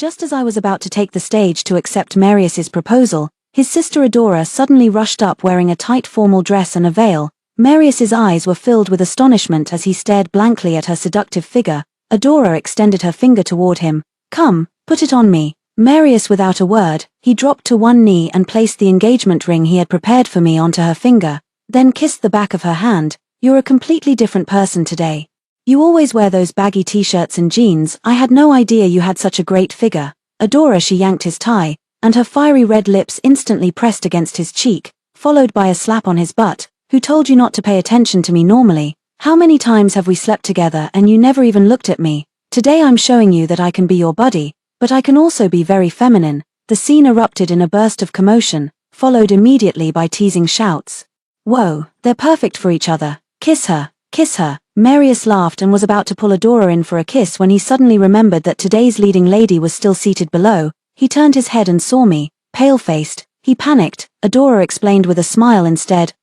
Just as I was about to take the stage to accept Marius's proposal, his sister Adora suddenly rushed up wearing a tight formal dress and a veil. Marius's eyes were filled with astonishment as he stared blankly at her seductive figure. Adora extended her finger toward him. "Come, put it on me." Marius, without a word, he dropped to one knee and placed the engagement ring he had prepared for me onto her finger, then kissed the back of her hand. "You're a completely different person today. You always wear those baggy t-shirts and jeans. I had no idea you had such a great figure." Adora, she yanked his tie, and her fiery red lips instantly pressed against his cheek, followed by a slap on his butt. "Who told you not to pay attention to me normally? How many times have we slept together and you never even looked at me? Today I'm showing you that I can be your buddy, but I can also be very feminine." The scene erupted in a burst of commotion, followed immediately by teasing shouts. "Whoa, they're perfect for each other. Kiss her, kiss her." Marius laughed and was about to pull Adora in for a kiss when he suddenly remembered that today's leading lady was still seated below. He turned his head and saw me, pale-faced. He panicked. Adora explained with a smile instead,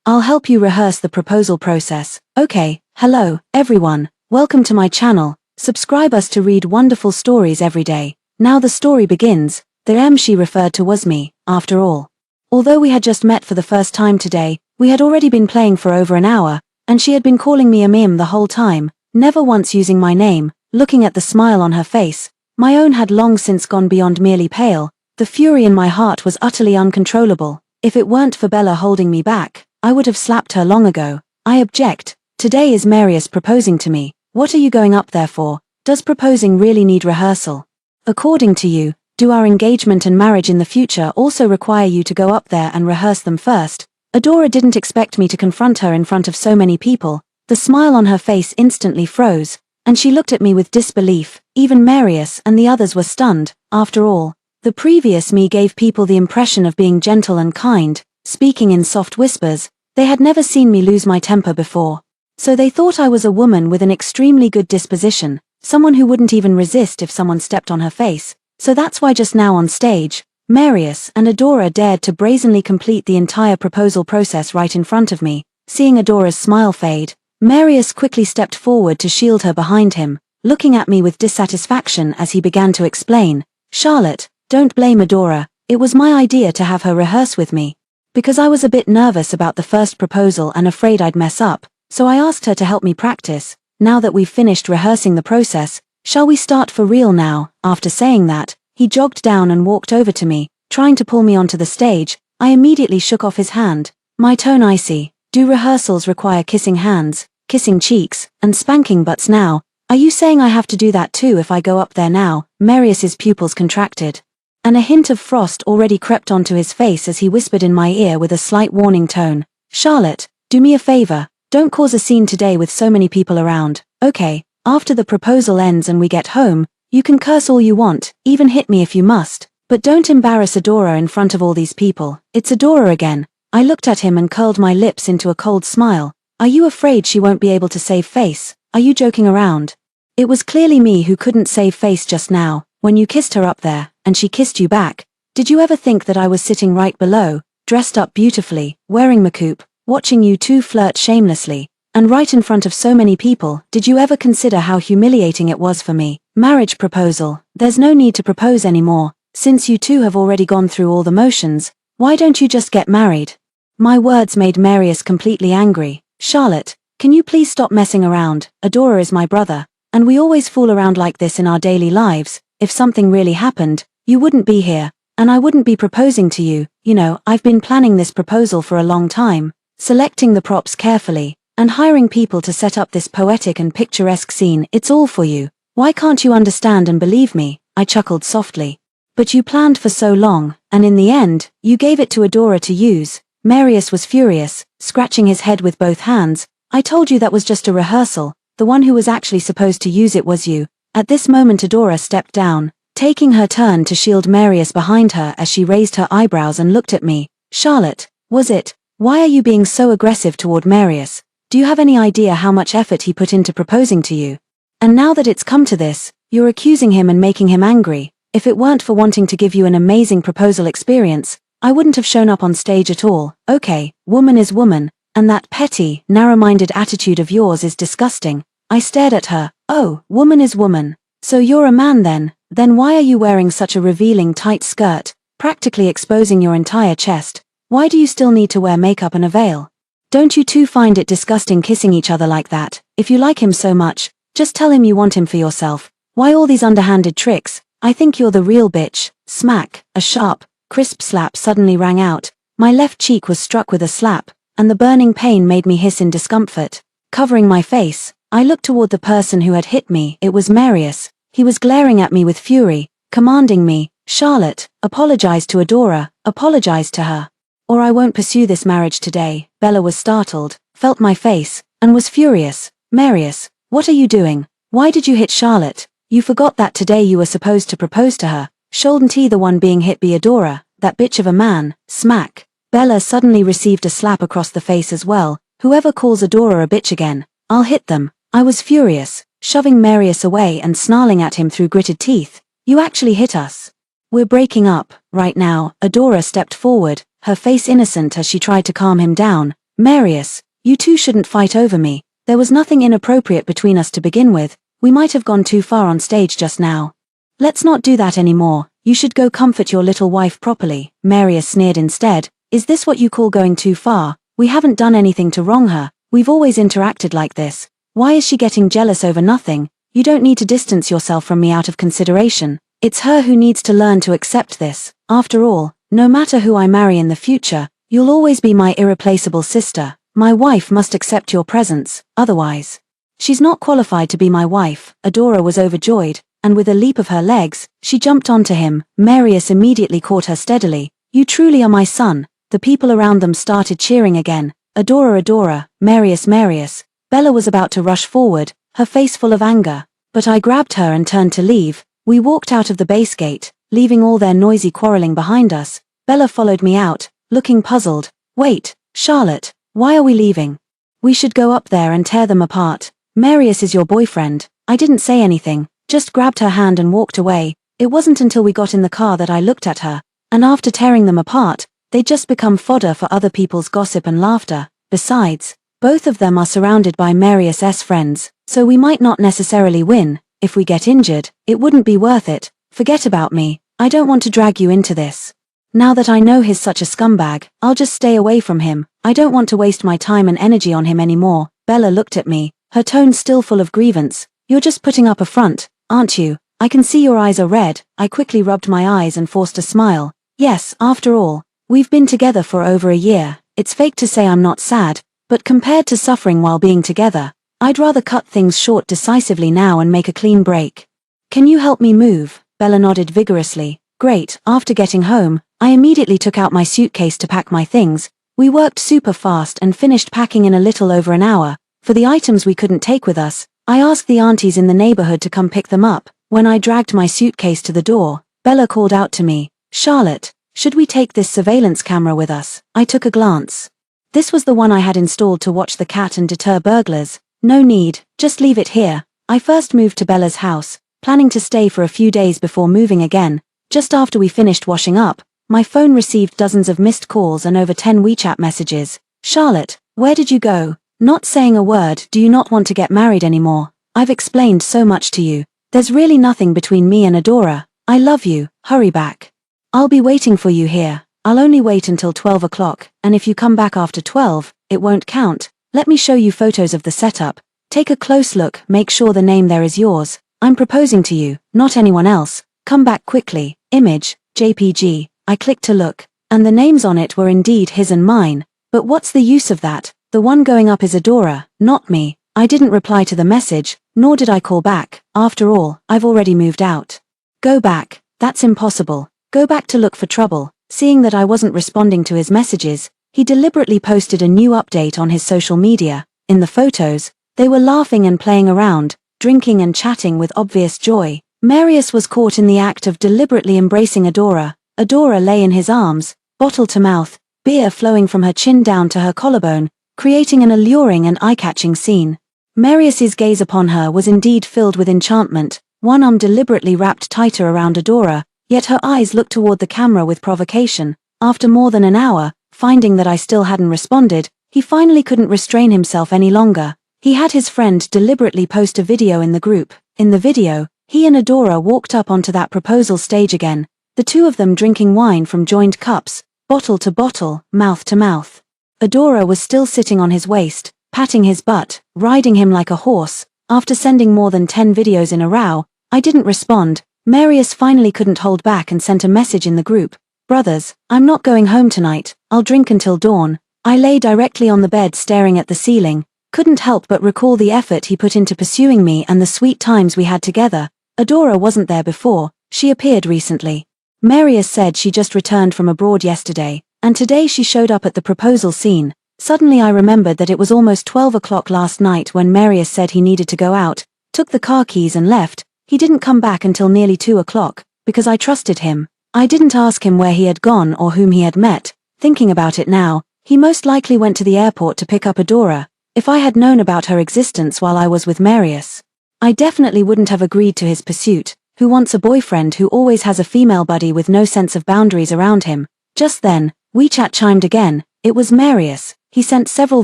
"I'll help you rehearse the proposal process." "Okay, hello, everyone. Welcome to my channel. Subscribe us to read wonderful stories every day. Now the story begins." The she referred to was me, after all. Although we had just met for the first time today, we had already been playing for over an hour, and she had been calling me the whole time, never once using my name. Looking at the smile on her face, my own had long since gone beyond merely pale. The fury in my heart was utterly uncontrollable. If it weren't for Bella holding me back, I would have slapped her long ago. "I object. Today is Marius proposing to me. What are you going up there for? Does proposing really need rehearsal? According to you, do our engagement and marriage in the future also require you to go up there and rehearse them first?" Adora didn't expect me to confront her in front of so many people. The smile on her face instantly froze, and she looked at me with disbelief. Even Marius and the others were stunned. After all, the previous me gave people the impression of being gentle and kind, speaking in soft whispers. They had never seen me lose my temper before. So they thought I was a woman with an extremely good disposition, someone who wouldn't even resist if someone stepped on her face. So that's why just now on stage, Marius and Adora dared to brazenly complete the entire proposal process right in front of me. Seeing Adora's smile fade, Marius quickly stepped forward to shield her behind him, looking at me with dissatisfaction as he began to explain. "Charlotte, don't blame Adora. It was my idea to have her rehearse with me. Because I was a bit nervous about the first proposal and afraid I'd mess up, so I asked her to help me practice. Now that we've finished rehearsing the process, shall we start for real now?" After saying that, he jogged down and walked over to me, trying to pull me onto the stage. I immediately shook off his hand, my tone icy. "Do rehearsals require kissing hands, kissing cheeks, and spanking butts now? Are you saying I have to do that too if I go up there now?" Marius's pupils contracted, and a hint of frost already crept onto his face as he whispered in my ear with a slight warning tone. "Charlotte, do me a favor, don't cause a scene today with so many people around, okay? After the proposal ends and we get home, you can curse all you want, even hit me if you must, but don't embarrass Adora in front of all these people." "It's Adora again." I looked at him and curled my lips into a cold smile. "Are you afraid she won't be able to save face? Are you joking around? It was clearly me who couldn't save face just now, when you kissed her up there, and she kissed you back. Did you ever think that I was sitting right below, dressed up beautifully, wearing makeup, watching you two flirt shamelessly, and right in front of so many people? Did you ever consider how humiliating it was for me?" "Marriage proposal. There's no need to propose anymore. Since you two have already gone through all the motions, why don't you just get married?" My words made Marius completely angry. "Charlotte, can you please stop messing around? Adora is my brother, and we always fool around like this in our daily lives. If something really happened, you wouldn't be here, and I wouldn't be proposing to you. You know, I've been planning this proposal for a long time, selecting the props carefully, and hiring people to set up this poetic and picturesque scene. It's all for you. Why can't you understand and believe me?" I chuckled softly. "But you planned for so long, and in the end, you gave it to Adora to use." Marius was furious, scratching his head with both hands. "I told you that was just a rehearsal. The one who was actually supposed to use it was you." At this moment Adora stepped down, taking her turn to shield Marius behind her as she raised her eyebrows and looked at me. "Charlotte, was it? Why are you being so aggressive toward Marius? Do you have any idea how much effort he put into proposing to you? And now that it's come to this, you're accusing him and making him angry. If it weren't for wanting to give you an amazing proposal experience, I wouldn't have shown up on stage at all." "Okay, woman is woman, and that petty, narrow-minded attitude of yours is disgusting." I stared at her. "Oh, woman is woman. So you're a man then?" Then why are you wearing such a revealing tight skirt, practically exposing your entire chest? Why do you still need to wear makeup and a veil? Don't you two find it disgusting kissing each other like that? If you like him so much, just tell him you want him for yourself. Why all these underhanded tricks? I think you're the real bitch. Smack. A sharp, crisp slap suddenly rang out. My left cheek was struck with a slap, and the burning pain made me hiss in discomfort. Covering my face, I looked toward the person who had hit me. It was Marius. He was glaring at me with fury, commanding me, "Charlotte, apologize to Adora, apologize to her. Or I won't pursue this marriage today." Bella was startled, felt my face, and was furious. "Marius, what are you doing? Why did you hit Charlotte? You forgot that today you were supposed to propose to her. Shouldn't he the one being hit be Adora, that bitch of a man?" Smack. Bella suddenly received a slap across the face as well. "Whoever calls Adora a bitch again, I'll hit them." I was furious, shoving Marius away and snarling at him through gritted teeth. "You actually hit us. We're breaking up, right now." Adora stepped forward, her face innocent as she tried to calm him down. "Marius, you two shouldn't fight over me. There was nothing inappropriate between us to begin with. We might have gone too far on stage just now. Let's not do that anymore. You should go comfort your little wife properly." Marius sneered instead. "Is this what you call going too far? We haven't done anything to wrong her. We've always interacted like this. Why is she getting jealous over nothing? You don't need to distance yourself from me out of consideration. It's her who needs to learn to accept this. After all, no matter who I marry in the future, you'll always be my irreplaceable sister. My wife must accept your presence, otherwise. She's not qualified to be my wife." Adora was overjoyed, and with a leap of her legs, she jumped onto him. Marius immediately caught her steadily. "You truly are my son." The people around them started cheering again. "Adora, Adora, Marius, Marius." Bella was about to rush forward, her face full of anger, but I grabbed her and turned to leave. We walked out of the base gate, leaving all their noisy quarreling behind us. Bella followed me out, looking puzzled. "Wait, Charlotte, why are we leaving? We should go up there and tear them apart. Marius is your boyfriend." I didn't say anything, just grabbed her hand and walked away. It wasn't until we got in the car that I looked at her, and after tearing them apart, they'd just become fodder for other people's gossip and laughter. Besides, both of them are surrounded by Marius's friends, so we might not necessarily win. If we get injured, it wouldn't be worth it. Forget about me. I don't want to drag you into this. Now that I know he's such a scumbag, I'll just stay away from him. I don't want to waste my time and energy on him anymore. Bella looked at me, her tone still full of grievance. "You're just putting up a front, aren't you? I can see your eyes are red." I quickly rubbed my eyes and forced a smile. "Yes, after all, we've been together for over a year. It's fake to say I'm not sad, but compared to suffering while being together, I'd rather cut things short decisively now and make a clean break. Can you help me move?" Bella nodded vigorously. "Great." After getting home, I immediately took out my suitcase to pack my things. We worked super fast and finished packing in a little over an hour. For the items we couldn't take with us, I asked the aunties in the neighborhood to come pick them up. When I dragged my suitcase to the door, Bella called out to me, "Charlotte, should we take this surveillance camera with us?" I took a glance. This was the one I had installed to watch the cat and deter burglars. "No need, just leave it here." I first moved to Bella's house, planning to stay for a few days before moving again. Just after we finished washing up, my phone received dozens of missed calls and over 10 WeChat messages. "Charlotte, where did you go? Not saying a word. Do you not want to get married anymore? I've explained so much to you. There's really nothing between me and Adora. I love you. Hurry back. I'll be waiting for you here. I'll only wait until 12 o'clock, and if you come back after 12, it won't count. Let me show you photos of the setup. Take a close look, make sure the name there is yours. I'm proposing to you, not anyone else. Come back quickly." Image, JPG. I clicked to look, and the names on it were indeed his and mine. But what's the use of that? The one going up is Adora, not me. I didn't reply to the message, nor did I call back. After all, I've already moved out. Go back. That's impossible. Go back to look for trouble. Seeing that I wasn't responding to his messages, he deliberately posted a new update on his social media. In the photos, they were laughing and playing around, drinking and chatting with obvious joy. Marius was caught in the act of deliberately embracing Adora. Adora lay in his arms, bottle to mouth, beer flowing from her chin down to her collarbone, creating an alluring and eye-catching scene. Marius's gaze upon her was indeed filled with enchantment, one arm deliberately wrapped tighter around Adora, yet her eyes looked toward the camera with provocation. After more than an hour, finding that I still hadn't responded, he finally couldn't restrain himself any longer. He had his friend deliberately post a video in the group. In the video, He and Adora walked up onto that proposal stage again, the two of them drinking wine from joined cups, bottle to bottle, mouth to mouth. Adora was still sitting on his waist, patting his butt, riding him like a horse. After sending more than 10 videos in a row, I didn't respond. Marius finally couldn't hold back and sent a message in the group. Brothers, I'm not going home tonight, I'll drink until dawn. I lay directly on the bed staring at the ceiling, couldn't help but recall the effort he put into pursuing me and the sweet times we had together. Adora wasn't there before, she appeared recently. Marius said she just returned from abroad yesterday, and today she showed up at the proposal scene. Suddenly I remembered that it was almost 12 o'clock last night when Marius said he needed to go out, took the car keys and left. He didn't come back until nearly 2 o'clock, because I trusted him. I didn't ask him where he had gone or whom he had met. Thinking about it now, he most likely went to the airport to pick up Adora. If I had known about her existence while I was with Marius, I definitely wouldn't have agreed to his pursuit. Who wants a boyfriend who always has a female buddy with no sense of boundaries around him? Just then, WeChat chimed again. It was Marius. He sent several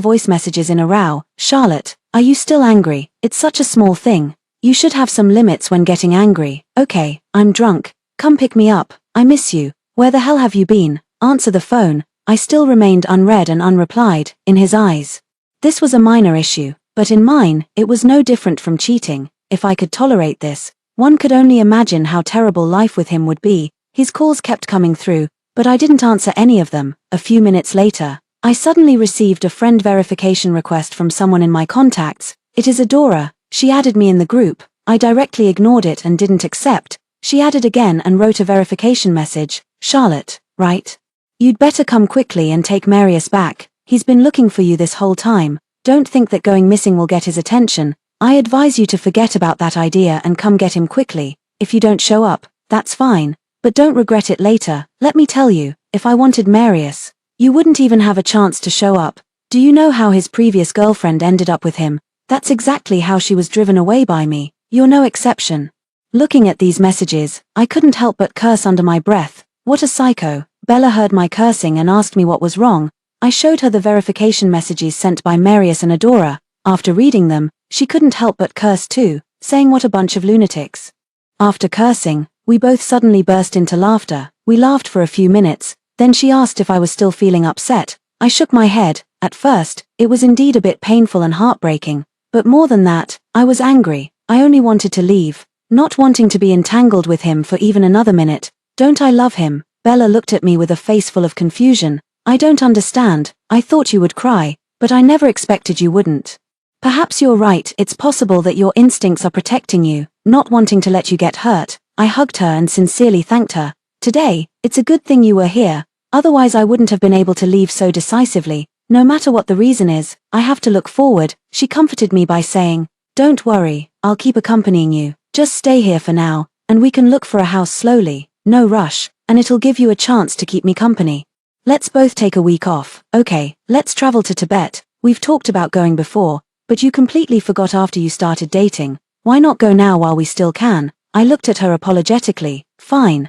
voice messages in a row. Charlotte, are you still angry? It's such a small thing. You should have some limits when getting angry. Okay, I'm drunk. Come pick me up. I miss you. Where the hell have you been? Answer the phone. I still remained unread and unreplied, in his eyes. This was a minor issue, but in mine, it was no different from cheating. If I could tolerate this, one could only imagine how terrible life with him would be. His calls kept coming through, but I didn't answer any of them. A few minutes later, I suddenly received a friend verification request from someone in my contacts. It is Adora. She added me in the group. I directly ignored it and didn't accept. She added again and wrote a verification message. Charlotte, right? You'd better come quickly and take Marius back. He's been looking for you this whole time. Don't think that going missing will get his attention. I advise you to forget about that idea and come get him quickly. If you don't show up, that's fine. But don't regret it later. Let me tell you, if I wanted Marius, you wouldn't even have a chance to show up. Do you know how his previous girlfriend ended up with him? That's exactly how she was driven away by me. You're no exception. Looking at these messages, I couldn't help but curse under my breath. What a psycho. Bella heard my cursing and asked me what was wrong. I showed her the verification messages sent by Marius and Adora. After reading them, she couldn't help but curse too, saying what a bunch of lunatics. After cursing, we both suddenly burst into laughter. We laughed for a few minutes, then she asked if I was still feeling upset. I shook my head. At first, it was indeed a bit painful and heartbreaking, but more than that, I was angry. I only wanted to leave, not wanting to be entangled with him for even another minute. Don't I love him? Bella looked at me with a face full of confusion. I don't understand. I thought you would cry, but I never expected you wouldn't. Perhaps you're right. It's possible that your instincts are protecting you, not wanting to let you get hurt. I hugged her and sincerely thanked her. Today, it's a good thing you were here. Otherwise I wouldn't have been able to leave so decisively. No matter what the reason is, I have to look forward. She comforted me by saying, don't worry, I'll keep accompanying you. Just stay here for now, and we can look for a house slowly. No rush, and it'll give you a chance to keep me company. Let's both take a week off. Okay, let's travel to Tibet. We've talked about going before, but you completely forgot after you started dating. Why not go now while we still can? I looked at her apologetically. Fine,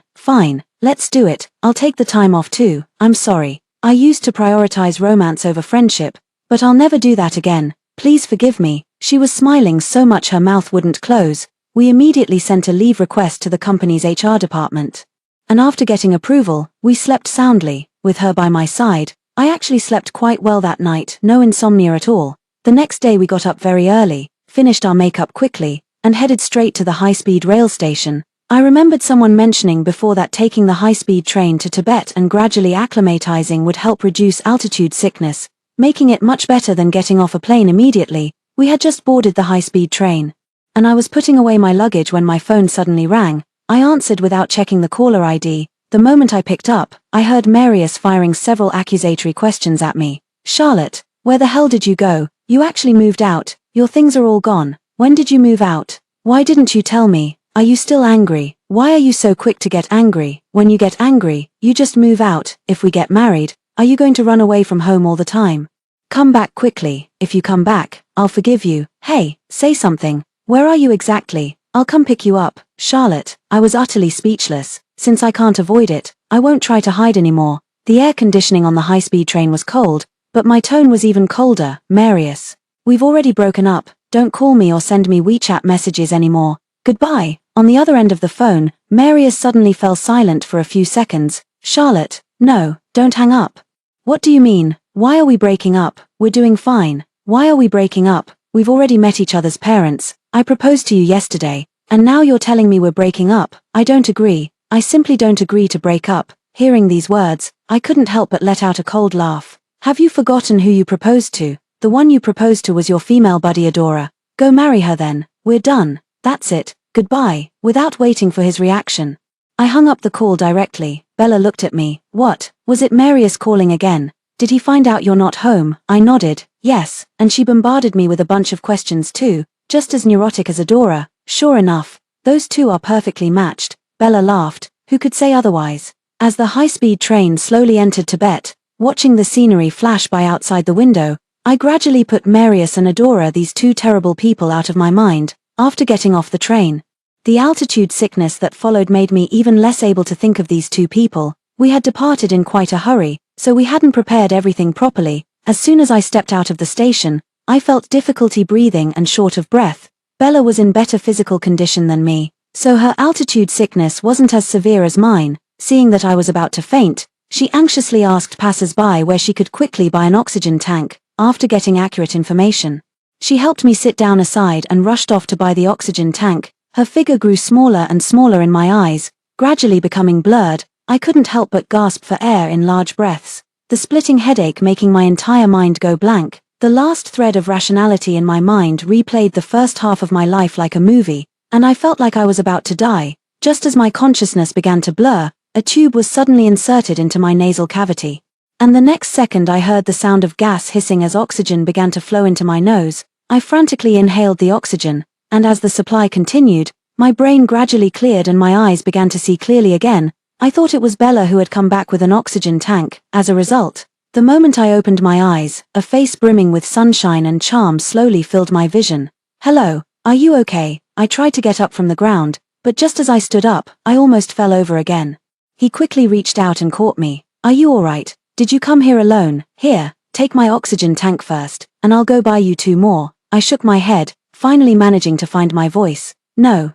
let's do it. I'll take the time off too. I'm sorry. I used to prioritize romance over friendship, but I'll never do that again. Please forgive me. She was smiling so much her mouth wouldn't close. We immediately sent a leave request to the company's HR department. And after getting approval, we slept soundly, with her by my side. I actually slept quite well that night, no insomnia at all. The next day we got up very early, finished our makeup quickly, and headed straight to the high-speed rail station. I remembered someone mentioning before that taking the high-speed train to Tibet and gradually acclimatizing would help reduce altitude sickness, making it much better than getting off a plane immediately. We had just boarded the high-speed train, and I was putting away my luggage when my phone suddenly rang. I answered without checking the caller ID. The moment I picked up, I heard Marius firing several accusatory questions at me. Charlotte, where the hell did you go? You actually moved out. Your things are all gone. When did you move out? Why didn't you tell me? Are you still angry? Why are you so quick to get angry? When you get angry, you just move out. If we get married, are you going to run away from home all the time? Come back quickly. If you come back, I'll forgive you. Hey, say something. Where are you exactly? I'll come pick you up. Charlotte, I was utterly speechless. Since I can't avoid it, I won't try to hide anymore. The air conditioning on the high-speed train was cold, but my tone was even colder. Marius, we've already broken up. Don't call me or send me WeChat messages anymore. Goodbye. On the other end of the phone, Marius suddenly fell silent for a few seconds. Charlotte, no, don't hang up. What do you mean? Why are we breaking up? We're doing fine. Why are we breaking up? We've already met each other's parents. I proposed to you yesterday, and now you're telling me we're breaking up. I don't agree. I simply don't agree to break up. Hearing these words, I couldn't help but let out a cold laugh. Have you forgotten who you proposed to? The one you proposed to was your female buddy Adora. Go marry her then. We're done. That's it. Goodbye. Without waiting for his reaction, I hung up the call directly. Bella looked at me. What? Was it Marius calling again? Did he find out you're not home? I nodded. Yes, and she bombarded me with a bunch of questions too, just as neurotic as Adora. Sure enough, those two are perfectly matched. Bella laughed. Who could say otherwise? As the high-speed train slowly entered Tibet, watching the scenery flash by outside the window, I gradually put Marius and Adora, these two terrible people, out of my mind. After getting off the train, the altitude sickness that followed made me even less able to think of these two people. We had departed in quite a hurry, so we hadn't prepared everything properly. As soon as I stepped out of the station, I felt difficulty breathing and short of breath. Bella was in better physical condition than me, so her altitude sickness wasn't as severe as mine. Seeing that I was about to faint, she anxiously asked passers-by where she could quickly buy an oxygen tank. After getting accurate information, she helped me sit down aside and rushed off to buy the oxygen tank. Her figure grew smaller and smaller in my eyes, gradually becoming blurred. I couldn't help but gasp for air in large breaths, the splitting headache making my entire mind go blank. The last thread of rationality in my mind replayed the first half of my life like a movie, and I felt like I was about to die. Just as my consciousness began to blur, a tube was suddenly inserted into my nasal cavity, and the next second I heard the sound of gas hissing as oxygen began to flow into my nose. I frantically inhaled the oxygen, and as the supply continued, my brain gradually cleared and my eyes began to see clearly again. I thought it was Bella who had come back with an oxygen tank. As a result, the moment I opened my eyes, a face brimming with sunshine and charm slowly filled my vision. Hello, are you okay? I tried to get up from the ground, but just as I stood up, I almost fell over again. He quickly reached out and caught me. Are you alright? Did you come here alone? Here, take my oxygen tank first, and I'll go buy you 2 more. I shook my head, finally managing to find my voice. No,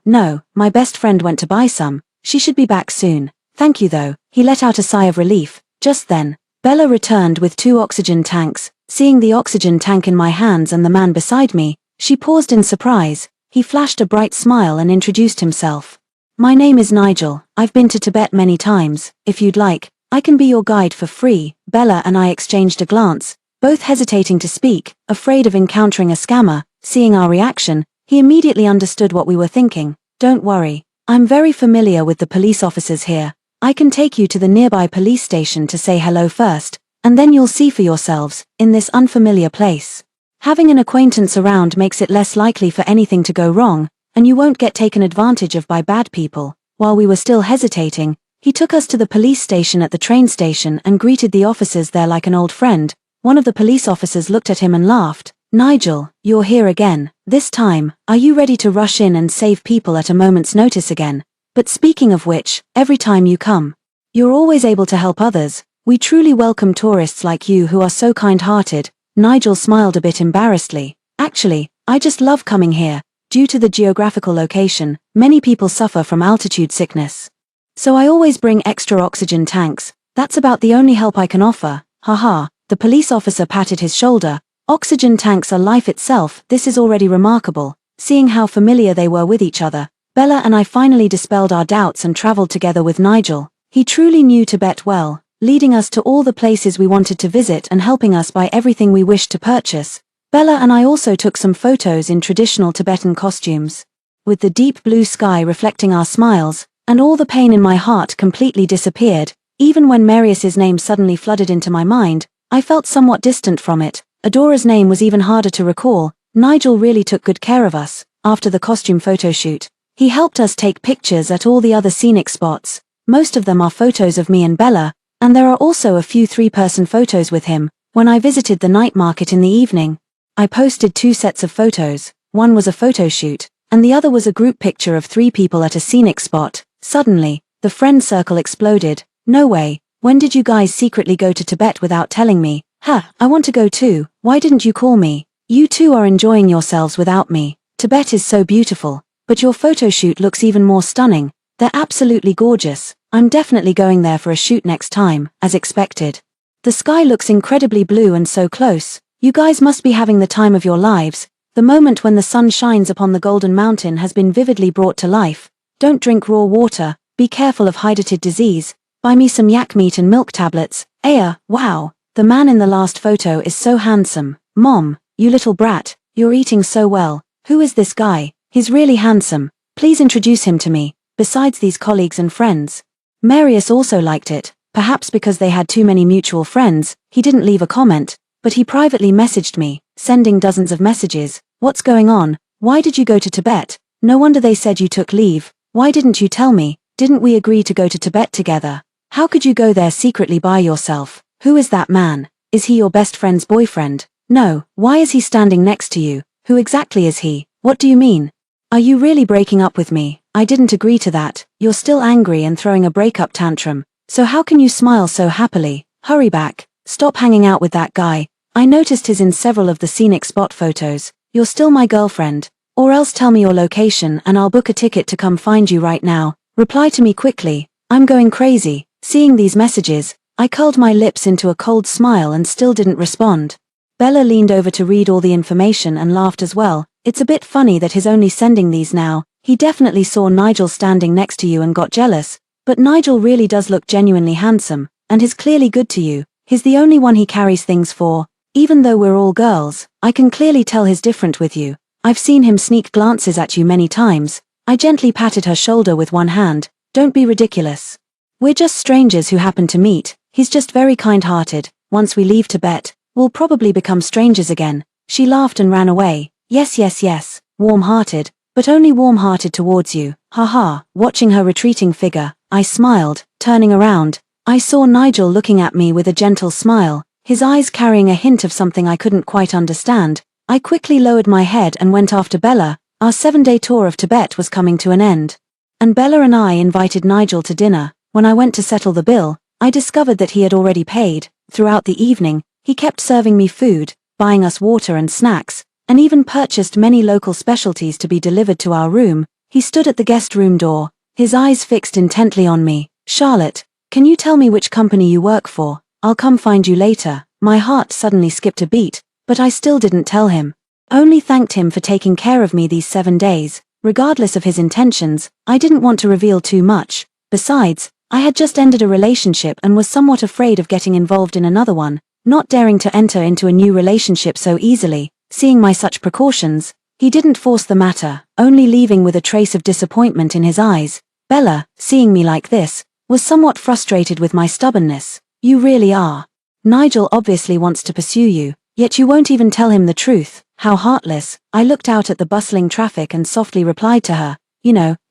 my best friend went to buy some. She should be back soon. Thank you though. He let out a sigh of relief. Just then, Bella returned with 2 oxygen tanks. Seeing the oxygen tank in my hands and the man beside me, she paused in surprise. He flashed a bright smile and introduced himself. My name is Nigel. I've been to Tibet many times. If you'd like, I can be your guide for free. Bella and I exchanged a glance, both hesitating to speak, afraid of encountering a scammer. Seeing our reaction, he immediately understood what we were thinking. Don't worry, I'm very familiar with the police officers here. I can take you to the nearby police station to say hello first, and then you'll see for yourselves, in this unfamiliar place. Having an acquaintance around makes it less likely for anything to go wrong, and you won't get taken advantage of by bad people. While we were still hesitating, he took us to the police station at the train station and greeted the officers there like an old friend. One of the police officers looked at him and laughed. Nigel, you're here again. This time, are you ready to rush in and save people at a moment's notice again? But speaking of which, every time you come, you're always able to help others. We truly welcome tourists like you who are so kind-hearted. Nigel smiled a bit embarrassedly. Actually, I just love coming here. Due to the geographical location, many people suffer from altitude sickness. So I always bring extra oxygen tanks. That's about the only help I can offer. Haha, the police officer patted his shoulder. Oxygen tanks are life itself. This is already remarkable. Seeing how familiar they were with each other, Bella and I finally dispelled our doubts and traveled together with Nigel. He truly knew Tibet well, leading us to all the places we wanted to visit and helping us buy everything we wished to purchase. Bella and I also took some photos in traditional Tibetan costumes. With the deep blue sky reflecting our smiles, and all the pain in my heart completely disappeared. Even when Marius's name suddenly flooded into my mind, I felt somewhat distant from it. Adora's name was even harder to recall. Nigel really took good care of us. After the costume photo shoot, he helped us take pictures at all the other scenic spots. Most of them are photos of me and Bella, and there are also a few 3-person photos with him. When I visited the night market in the evening, I posted 2 sets of photos. One was a photo shoot, and the other was a group picture of 3 people at a scenic spot. Suddenly, the friend circle exploded. No way, when did you guys secretly go to Tibet without telling me? I want to go too. Why didn't you call me? You two are enjoying yourselves without me. Tibet is so beautiful. But your photo shoot looks even more stunning. They're absolutely gorgeous. I'm definitely going there for a shoot next time, as expected. The sky looks incredibly blue and so close. You guys must be having the time of your lives. The moment when the sun shines upon the Golden Mountain has been vividly brought to life. Don't drink raw water, be careful of hydatid disease, buy me some yak meat and milk tablets. Aya, wow, the man in the last photo is so handsome. Mom, you little brat, you're eating so well. Who is this guy? He's really handsome. Please introduce him to me, besides these colleagues and friends. Marius also liked it, perhaps because they had too many mutual friends. He didn't leave a comment, but he privately messaged me, sending dozens of messages. What's going on? Why did you go to Tibet? No wonder they said you took leave. Why didn't you tell me? Didn't we agree to go to Tibet together? How could you go there secretly by yourself? Who is that man? Is he your best friend's boyfriend? No, why is he standing next to you? Who exactly is he? What do you mean? Are you really breaking up with me? I didn't agree to that. You're still angry and throwing a breakup tantrum. So how can you smile so happily? Hurry back. Stop hanging out with that guy. I noticed he's in several of the scenic spot photos. You're still my girlfriend. Or else tell me your location and I'll book a ticket to come find you right now. Reply to me quickly. I'm going crazy. Seeing these messages, I curled my lips into a cold smile and still didn't respond. Bella leaned over to read all the information and laughed as well. It's a bit funny that he's only sending these now. He definitely saw Nigel standing next to you and got jealous. But Nigel really does look genuinely handsome, and he's clearly good to you. He's the only one he carries things for. Even though we're all girls, I can clearly tell he's different with you. I've seen him sneak glances at you many times. I gently patted her shoulder with one hand. Don't be ridiculous. We're just strangers who happen to meet. He's just very kind-hearted. Once we leave Tibet, we'll probably become strangers again. She laughed and ran away. Yes. Warm-hearted, but only warm-hearted towards you. Haha. Watching her retreating figure, I smiled. Turning around, I saw Nigel looking at me with a gentle smile, his eyes carrying a hint of something I couldn't quite understand. I quickly lowered my head and went after Bella. Our 7-day tour of Tibet was coming to an end. And Bella and I invited Nigel to dinner. When I went to settle the bill, I discovered that he had already paid. Throughout the evening, he kept serving me food, buying us water and snacks, and even purchased many local specialties to be delivered to our room. He stood at the guest room door, his eyes fixed intently on me. Charlotte, can you tell me which company you work for? I'll come find you later. My heart suddenly skipped a beat, but I still didn't tell him. Only thanked him for taking care of me these 7 days. Regardless of his intentions, I didn't want to reveal too much. Besides, I had just ended a relationship and was somewhat afraid of getting involved in another one, not daring to enter into a new relationship so easily. Seeing my such precautions, he didn't force the matter, only leaving with a trace of disappointment in his eyes. Bella, seeing me like this, was somewhat frustrated with my stubbornness. You really are. Nigel obviously wants to pursue you, yet you won't even tell him the truth. How heartless. I looked out at the bustling traffic and softly replied to her,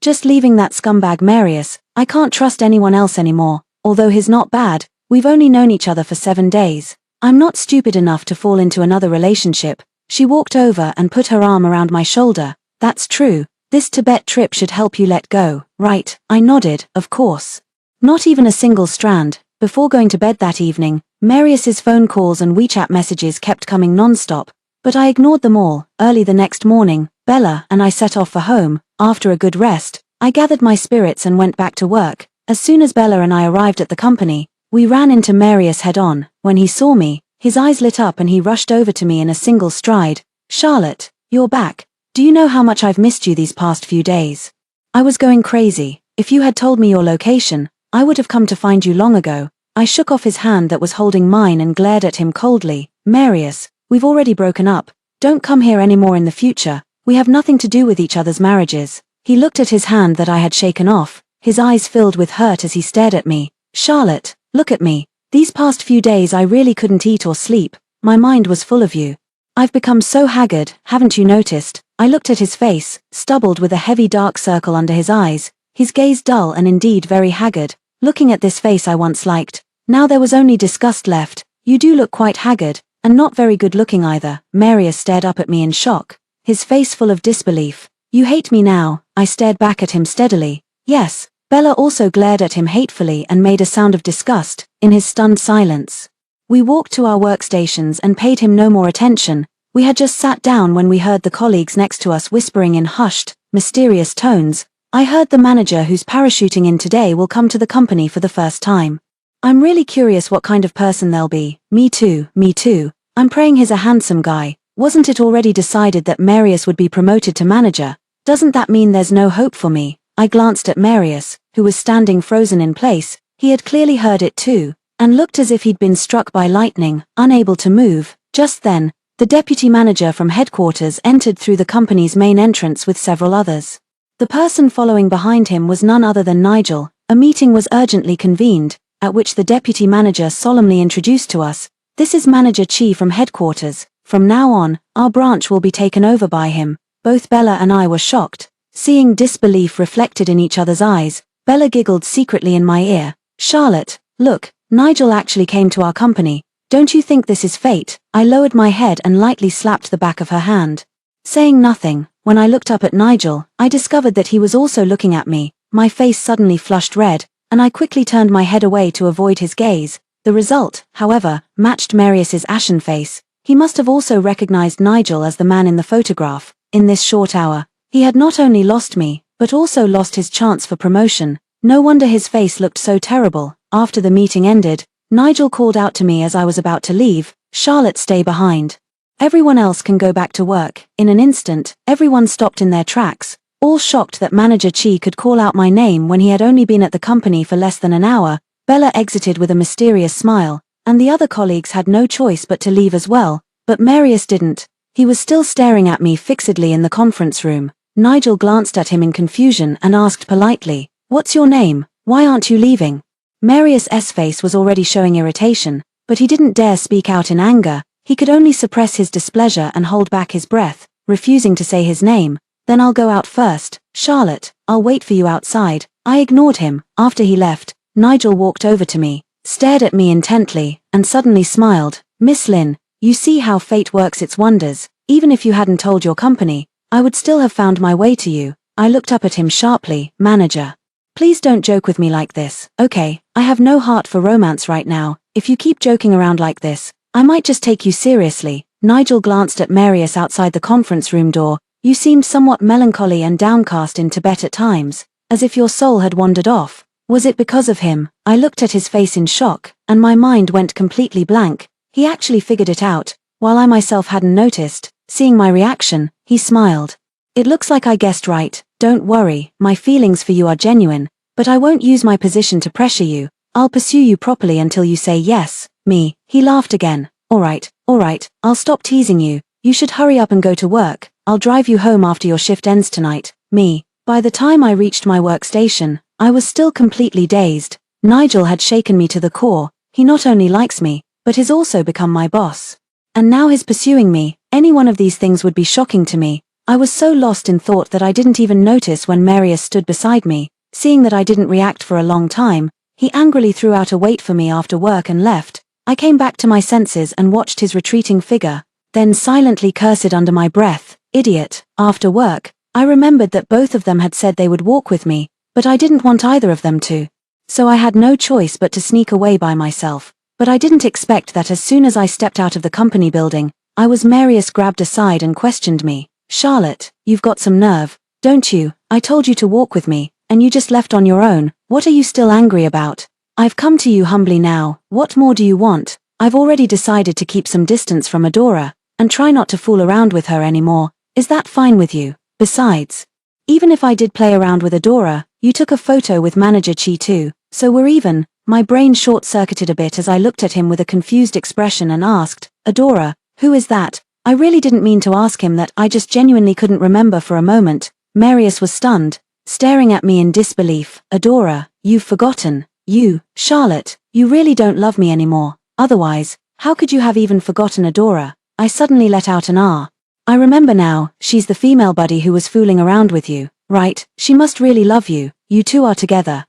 just leaving that scumbag Marius. I can't trust anyone else anymore. Although he's not bad, we've only known each other for 7 days. I'm not stupid enough to fall into another relationship. She walked over and put her arm around my shoulder. That's true. This Tibet trip should help you let go, right? I nodded, of course. Not even a single strand. Before going to bed that evening, Marius's phone calls and WeChat messages kept coming non-stop, but I ignored them all. Early the next morning, Bella and I set off for home. After a good rest, I gathered my spirits and went back to work. As soon as Bella and I arrived at the company, we ran into Marius head-on. When he saw me, his eyes lit up and he rushed over to me in a single stride. Charlotte, you're back. Do you know how much I've missed you these past few days? I was going crazy. If you had told me your location, I would have come to find you long ago. I shook off his hand that was holding mine and glared at him coldly. Marius, we've already broken up. Don't come here anymore in the future. We have nothing to do with each other's marriages. He looked at his hand that I had shaken off, his eyes filled with hurt as he stared at me. Charlotte, look at me. These past few days I really couldn't eat or sleep. My mind was full of you. I've become so haggard, haven't you noticed? I looked at his face, stubbled with a heavy dark circle under his eyes, his gaze dull and indeed very haggard. Looking at this face I once liked, now there was only disgust left. You do look quite haggard, and not very good looking either. Marius stared up at me in shock, his face full of disbelief. You hate me now? I stared back at him steadily. Yes. Bella also glared at him hatefully and made a sound of disgust, in his stunned silence. We walked to our workstations and paid him no more attention. We had just sat down when we heard the colleagues next to us whispering in hushed, mysterious tones. I heard the manager who's parachuting in today will come to the company for the first time. I'm really curious what kind of person they'll be. Me too, me too. I'm praying he's a handsome guy. Wasn't it already decided that Marius would be promoted to manager? Doesn't that mean there's no hope for me? I glanced at Marius, who was standing frozen in place. He had clearly heard it too, and looked as if he'd been struck by lightning, unable to move. Just then, the deputy manager from headquarters entered through the company's main entrance with several others. The person following behind him was none other than Nigel. A meeting was urgently convened, at which the deputy manager solemnly introduced to us, "This is Manager Chi from headquarters. From now on, our branch will be taken over by him." Both Bella and I were shocked. Seeing disbelief reflected in each other's eyes, Bella giggled secretly in my ear. "Charlotte, look, Nigel actually came to our company. Don't you think this is fate?" I lowered my head and lightly slapped the back of her hand. Saying nothing, when I looked up at Nigel, I discovered that he was also looking at me. My face suddenly flushed red, and I quickly turned my head away to avoid his gaze. The result, however, matched Marius's ashen face. He must have also recognized Nigel as the man in the photograph. In this short hour, he had not only lost me, but also lost his chance for promotion. No wonder his face looked so terrible. After the meeting ended, Nigel called out to me as I was about to leave, "Charlotte, stay behind. Everyone else can go back to work." In an instant, everyone stopped in their tracks, all shocked that Manager Chi could call out my name when he had only been at the company for less than an hour. Bella exited with a mysterious smile, and the other colleagues had no choice but to leave as well, but Marius didn't. He was still staring at me fixedly in the conference room. Nigel glanced at him in confusion and asked politely, "What's your name? Why aren't you leaving?" Marius's face was already showing irritation, but he didn't dare speak out in anger. He could only suppress his displeasure and hold back his breath, refusing to say his name. "Then I'll go out first. Charlotte, I'll wait for you outside." I ignored him. After he left, Nigel walked over to me, stared at me intently, and suddenly smiled. "Miss Lin, you see how fate works its wonders. Even if you hadn't told your company, I would still have found my way to you." I looked up at him sharply. "Manager, please don't joke with me like this, okay? I have no heart for romance right now. If you keep joking around like this, I might just take you seriously." Nigel glanced at Marius outside the conference room door. "You seemed somewhat melancholy and downcast in Tibet at times, as if your soul had wandered off. Was it because of him?" I looked at his face in shock, and my mind went completely blank. He actually figured it out, while I myself hadn't noticed. Seeing my reaction, he smiled. "It looks like I guessed right. Don't worry, my feelings for you are genuine, but I won't use my position to pressure you. I'll pursue you properly until you say yes." Me. He laughed again. All right, I'll stop teasing you. You should hurry up and go to work. I'll drive you home after your shift ends tonight." Me. By the time I reached my workstation, I was still completely dazed. Nigel had shaken me to the core. He not only likes me, but has also become my boss. And now he's pursuing me. Any one of these things would be shocking to me. I was so lost in thought that I didn't even notice when Marius stood beside me. Seeing that I didn't react for a long time, he angrily threw out a wait for me after work and left. I came back to my senses and watched his retreating figure, then silently cursed under my breath, "Idiot." After work, I remembered that both of them had said they would walk with me, but I didn't want either of them to. So I had no choice but to sneak away by myself. But I didn't expect that as soon as I stepped out of the company building, Marius grabbed aside and questioned me. "Charlotte, you've got some nerve, don't you? I told you to walk with me, and you just left on your own. What are you still angry about? I've come to you humbly now. What more do you want? I've already decided to keep some distance from Adora, and try not to fool around with her anymore. Is that fine with you? Besides, even if I did play around with Adora, you took a photo with Manager Chi too, so we're even." My brain short-circuited a bit as I looked at him with a confused expression and asked, "Adora, who is that?" I really didn't mean to ask him that. I just genuinely couldn't remember for a moment. Marius was stunned, staring at me in disbelief. "Adora, you've forgotten. You, Charlotte, you really don't love me anymore. Otherwise, how could you have even forgotten Adora?" I suddenly let out an "ah." "I remember now, she's the female buddy who was fooling around with you, right? She must really love you. You two are together.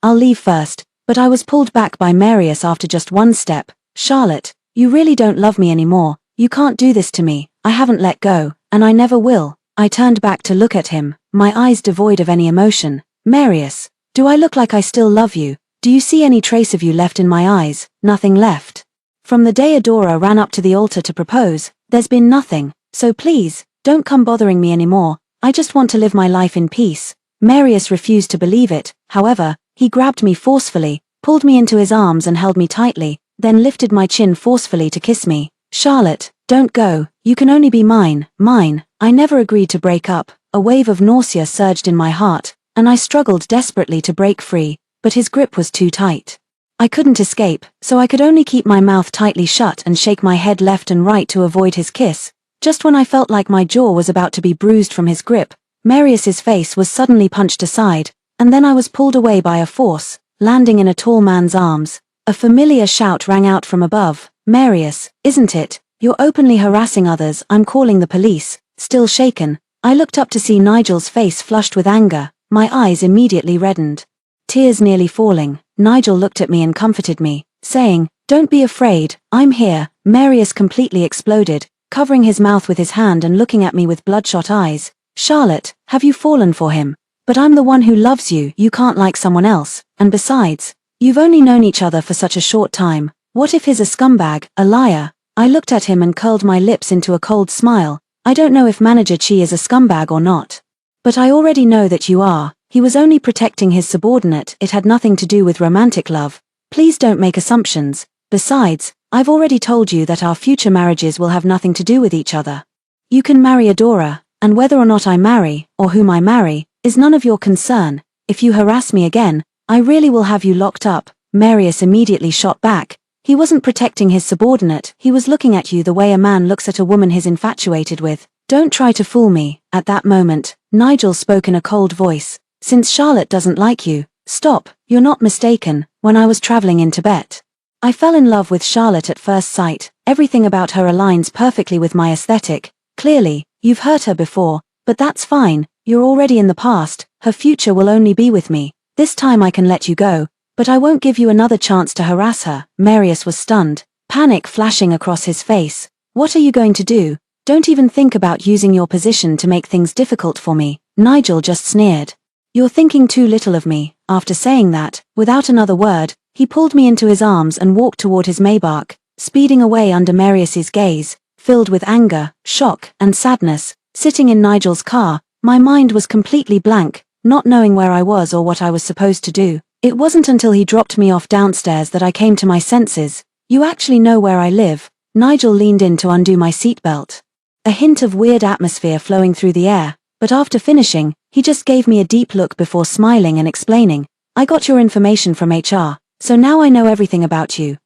I'll leave first." But I was pulled back by Marius after just one step. "Charlotte, you really don't love me anymore. You can't do this to me. I haven't let go, and I never will." I turned back to look at him, my eyes devoid of any emotion. "Marius, do I look like I still love you? Do you see any trace of you left in my eyes?" "Nothing left. From the day Adora ran up to the altar to propose, there's been nothing. So please, don't come bothering me anymore. I just want to live my life in peace." Marius refused to believe it, however. He grabbed me forcefully, pulled me into his arms and held me tightly, then lifted my chin forcefully to kiss me. "Charlotte, don't go, you can only be mine, mine." I never agreed to break up. A wave of nausea surged in my heart, and I struggled desperately to break free, but his grip was too tight. I couldn't escape, so I could only keep my mouth tightly shut and shake my head left and right to avoid his kiss. Just when I felt like my jaw was about to be bruised from his grip, Marius's face was suddenly punched aside, and then I was pulled away by a force, landing in a tall man's arms. A familiar shout rang out from above. "Marius, isn't it? You're openly harassing others. I'm calling the police." Still shaken, I looked up to see Nigel's face flushed with anger. My eyes immediately reddened. Tears nearly falling, Nigel looked at me and comforted me, saying, "Don't be afraid, I'm here." Marius completely exploded, covering his mouth with his hand and looking at me with bloodshot eyes. "Charlotte, have you fallen for him? But I'm the one who loves you. You can't like someone else, and besides, you've only known each other for such a short time. What if he's a scumbag, a liar?" I looked at him and curled my lips into a cold smile. "I don't know if Manager Chi is a scumbag or not. But I already know that you are. He was only protecting his subordinate. It had nothing to do with romantic love. Please don't make assumptions. Besides, I've already told you that our future marriages will have nothing to do with each other. You can marry Adora, and whether or not I marry, or whom I marry, is none of your concern. If you harass me again, I really will have you locked up." Marius immediately shot back. "He wasn't protecting his subordinate, he was looking at you the way a man looks at a woman he's infatuated with. Don't try to fool me." At that moment, Nigel spoke in a cold voice. "Since Charlotte doesn't like you, stop. You're not mistaken. When I was traveling in Tibet, I fell in love with Charlotte at first sight. Everything about her aligns perfectly with my aesthetic. Clearly, you've hurt her before, but that's fine. You're already in the past. Her future will only be with me. This time I can let you go, but I won't give you another chance to harass her." Marius was stunned, panic flashing across his face. "What are you going to do? Don't even think about using your position to make things difficult for me." Nigel just sneered. "You're thinking too little of me." After saying that, without another word, he pulled me into his arms and walked toward his Maybach, speeding away under Marius's gaze. Filled with anger, shock, and sadness, sitting in Nigel's car, my mind was completely blank, not knowing where I was or what I was supposed to do. It wasn't until he dropped me off downstairs that I came to my senses. "You actually know where I live?" Nigel leaned in to undo my seatbelt. A hint of weird atmosphere flowing through the air, but after finishing, he just gave me a deep look before smiling and explaining, "I got your information from HR, so now I know everything about you."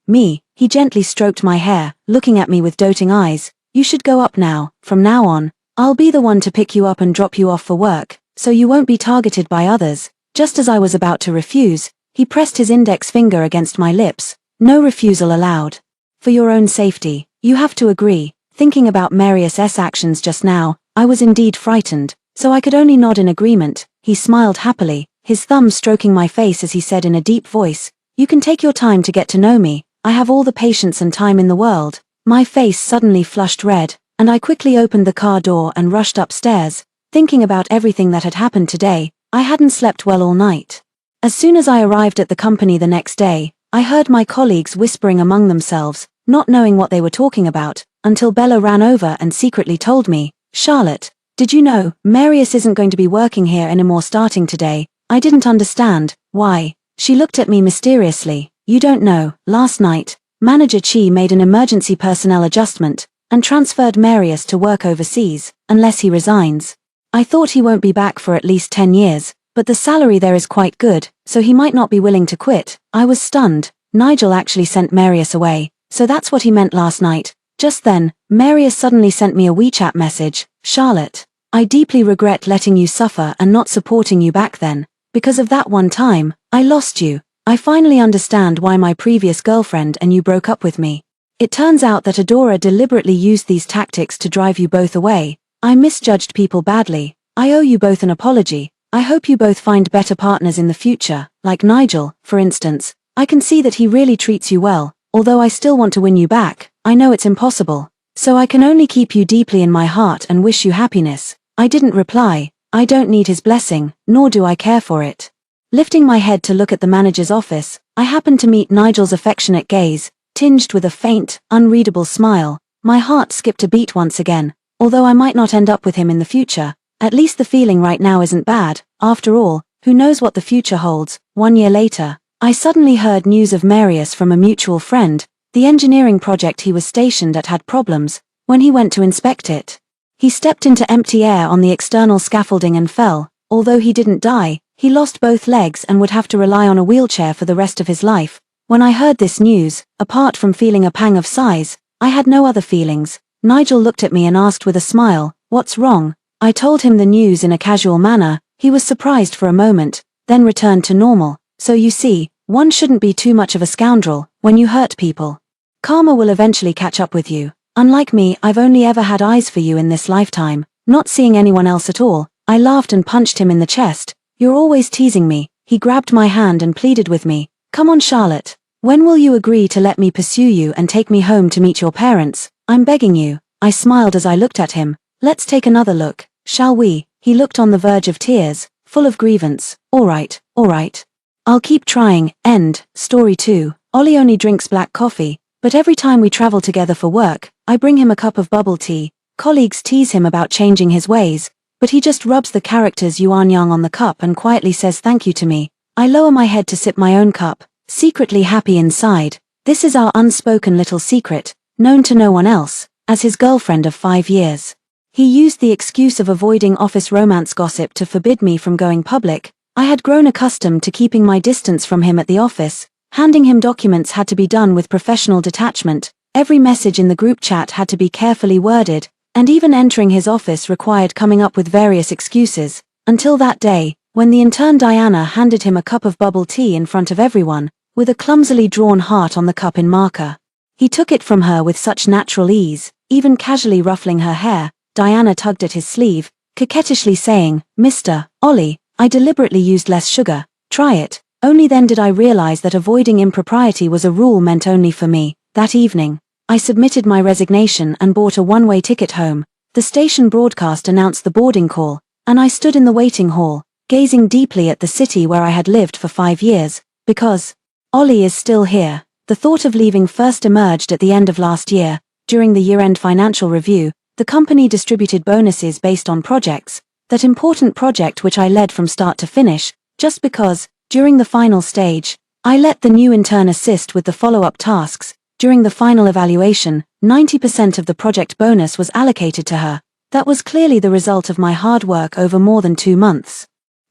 He gently stroked my hair, looking at me with doting eyes. "You should go up now. From now on, I'll be the one to pick you up and drop you off for work, so you won't be targeted by others." Just as I was about to refuse, he pressed his index finger against my lips. "No refusal allowed. For your own safety, you have to agree." Thinking about Marius's actions just now, I was indeed frightened, so I could only nod in agreement. He smiled happily, his thumb stroking my face as he said in a deep voice, "You can take your time to get to know me. I have all the patience and time in the world." My face suddenly flushed red, and I quickly opened the car door and rushed upstairs. Thinking about everything that had happened today, I hadn't slept well all night. As soon as I arrived at the company the next day, I heard my colleagues whispering among themselves, not knowing what they were talking about, until Bella ran over and secretly told me, "Charlotte, did you know, Marius isn't going to be working here anymore starting today?" I didn't understand. "Why?" She looked at me mysteriously. "You don't know, last night, Manager Chi made an emergency personnel adjustment, and transferred Marius to work overseas, unless he resigns. I thought he won't be back for at least 10 years, but the salary there is quite good, so he might not be willing to quit." I was stunned. Nigel actually sent Marius away, so that's what he meant last night. Just then, Marius suddenly sent me a WeChat message, "Charlotte, I deeply regret letting you suffer and not supporting you back then. Because of that one time, I lost you. I finally understand why my previous girlfriend and you broke up with me. It turns out that Adora deliberately used these tactics to drive you both away. I misjudged people badly. I owe you both an apology. I hope you both find better partners in the future, like Nigel, for instance. I can see that he really treats you well, although I still want to win you back. I know it's impossible. So I can only keep you deeply in my heart and wish you happiness." I didn't reply. I don't need his blessing, nor do I care for it. Lifting my head to look at the manager's office, I happened to meet Nigel's affectionate gaze, tinged with a faint, unreadable smile. My heart skipped a beat once again. Although I might not end up with him in the future, At least the feeling right now isn't bad. After all, who knows what the future holds. 1 year later, I suddenly heard news of Marius from a mutual friend. The engineering project he was stationed at had problems. When he went to inspect it, he stepped into empty air on the external scaffolding and fell. Although he didn't die, he lost both legs and would have to rely on a wheelchair for the rest of his life. When I heard this news, apart from feeling a pang of sighs, I had no other feelings. Nigel looked at me and asked with a smile, "What's wrong?" I told him the news in a casual manner. He was surprised for a moment, then returned to normal. "So you see, one shouldn't be too much of a scoundrel when you hurt people. Karma will eventually catch up with you. Unlike me, I've only ever had eyes for you in this lifetime, not seeing anyone else at all." I laughed and punched him in the chest. "You're always teasing me." He grabbed my hand and pleaded with me. "Come on, Charlotte. When will you agree to let me pursue you and take me home to meet your parents? I'm begging you." I smiled as I looked at him. "Let's take another look, shall we?" He looked on the verge of tears, full of grievance. All right. I'll keep trying." End. Story 2. Ollie only drinks black coffee, but every time we travel together for work, I bring him a cup of bubble tea. Colleagues tease him about changing his ways, but he just rubs the characters Yuan Yang on the cup and quietly says thank you to me. I lower my head to sip my own cup, secretly happy inside. This is our unspoken little secret, known to no one else, as his girlfriend of 5 years. He used the excuse of avoiding office romance gossip to forbid me from going public. I had grown accustomed to keeping my distance from him at the office. Handing him documents had to be done with professional detachment. Every message in the group chat had to be carefully worded, and even entering his office required coming up with various excuses. Until that day, when the intern Diana handed him a cup of bubble tea in front of everyone, with a clumsily drawn heart on the cup in marker. He took it from her with such natural ease, even casually ruffling her hair. Diana tugged at his sleeve, coquettishly saying, "Mr. Ollie, I deliberately used less sugar. Try it." Only then did I realize that avoiding impropriety was a rule meant only for me. That evening, I submitted my resignation and bought a one-way ticket home. The station broadcast announced the boarding call, and I stood in the waiting hall, gazing deeply at the city where I had lived for 5 years, because Ollie is still here. The thought of leaving first emerged at the end of last year. During the year-end financial review, the company distributed bonuses based on projects, that important project which I led from start to finish, just because, during the final stage, I let the new intern assist with the follow-up tasks. During the final evaluation, 90% of the project bonus was allocated to her. That was clearly the result of my hard work over more than 2 months.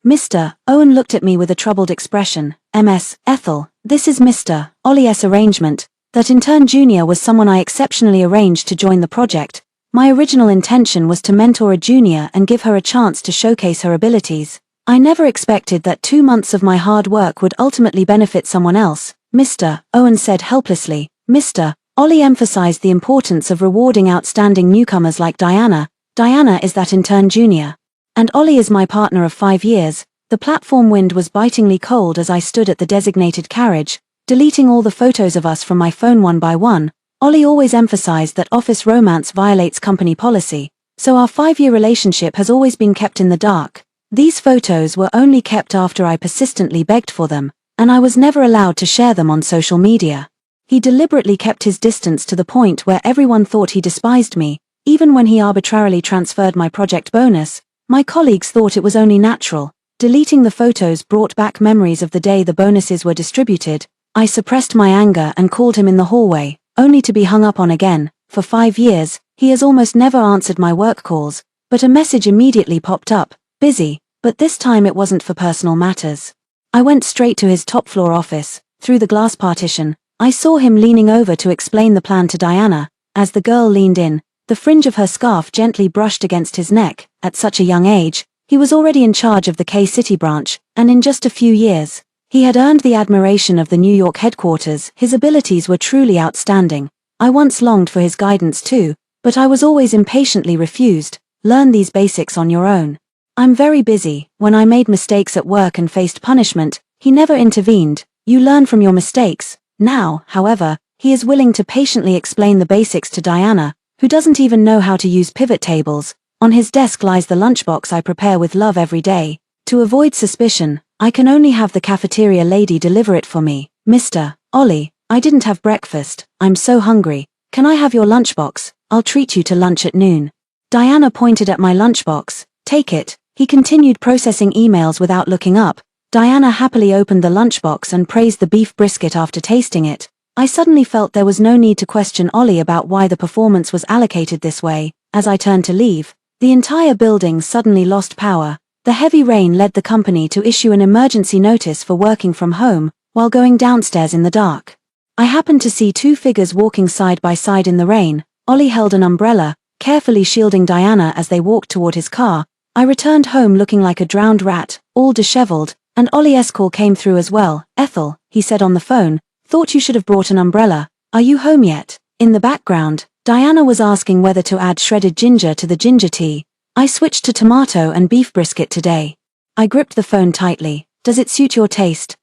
Mr. Owen looked at me with a troubled expression. "Ms. Ethel, this is Mr. Ollie's arrangement." That intern junior was someone I exceptionally arranged to join the project. My original intention was to mentor a junior and give her a chance to showcase her abilities. I never expected that 2 months of my hard work would ultimately benefit someone else. "Mr. Owen said helplessly." Mr. Ollie emphasized the importance of rewarding outstanding newcomers like Diana. Diana is that intern junior. And Ollie is my partner of 5 years. The platform wind was bitingly cold as I stood at the designated carriage, deleting all the photos of us from my phone one by one. Ollie always emphasized that office romance violates company policy, so our 5-year relationship has always been kept in the dark. These photos were only kept after I persistently begged for them, and I was never allowed to share them on social media. He deliberately kept his distance to the point where everyone thought he despised me. Even when he arbitrarily transferred my project bonus, my colleagues thought it was only natural. Deleting the photos brought back memories of the day the bonuses were distributed. I suppressed my anger and called him in the hallway, only to be hung up on again. For 5 years, he has almost never answered my work calls, but a message immediately popped up, "Busy," but this time it wasn't for personal matters. I went straight to his top-floor office. Through the glass partition, I saw him leaning over to explain the plan to Diana. As the girl leaned in, the fringe of her scarf gently brushed against his neck. At such a young age, he was already in charge of the K-City branch, and in just a few years, he had earned the admiration of the New York headquarters. His abilities were truly outstanding. I once longed for his guidance too, but I was always impatiently refused. "Learn these basics on your own." "I'm very busy." When I made mistakes at work and faced punishment, he never intervened. "You learn from your mistakes." Now, however, he is willing to patiently explain the basics to Diana, who doesn't even know how to use pivot tables. On his desk lies the lunchbox I prepare with love every day. To avoid suspicion, I can only have the cafeteria lady deliver it for me. "Mr. Ollie, I didn't have breakfast. I'm so hungry. Can I have your lunchbox? I'll treat you to lunch at noon." Diana pointed at my lunchbox. Take it. He continued processing emails without looking up. Diana happily opened the lunchbox and praised the beef brisket after tasting it. I suddenly felt there was no need to question Ollie about why the performance was allocated this way. As I turned to leave, the entire building suddenly lost power. The heavy rain led the company to issue an emergency notice for working from home, while going downstairs in the dark. I happened to see two figures walking side by side in the rain. Ollie held an umbrella, carefully shielding Diana as they walked toward his car. I returned home looking like a drowned rat, all disheveled, and Ollie's call came through as well. "Ethel," he said on the phone, "thought you should have brought an umbrella. Are you home yet?" In the background, Diana was asking whether to add shredded ginger to the ginger tea. "I switched to tomato and beef brisket today." I gripped the phone tightly. "Does it suit your taste?"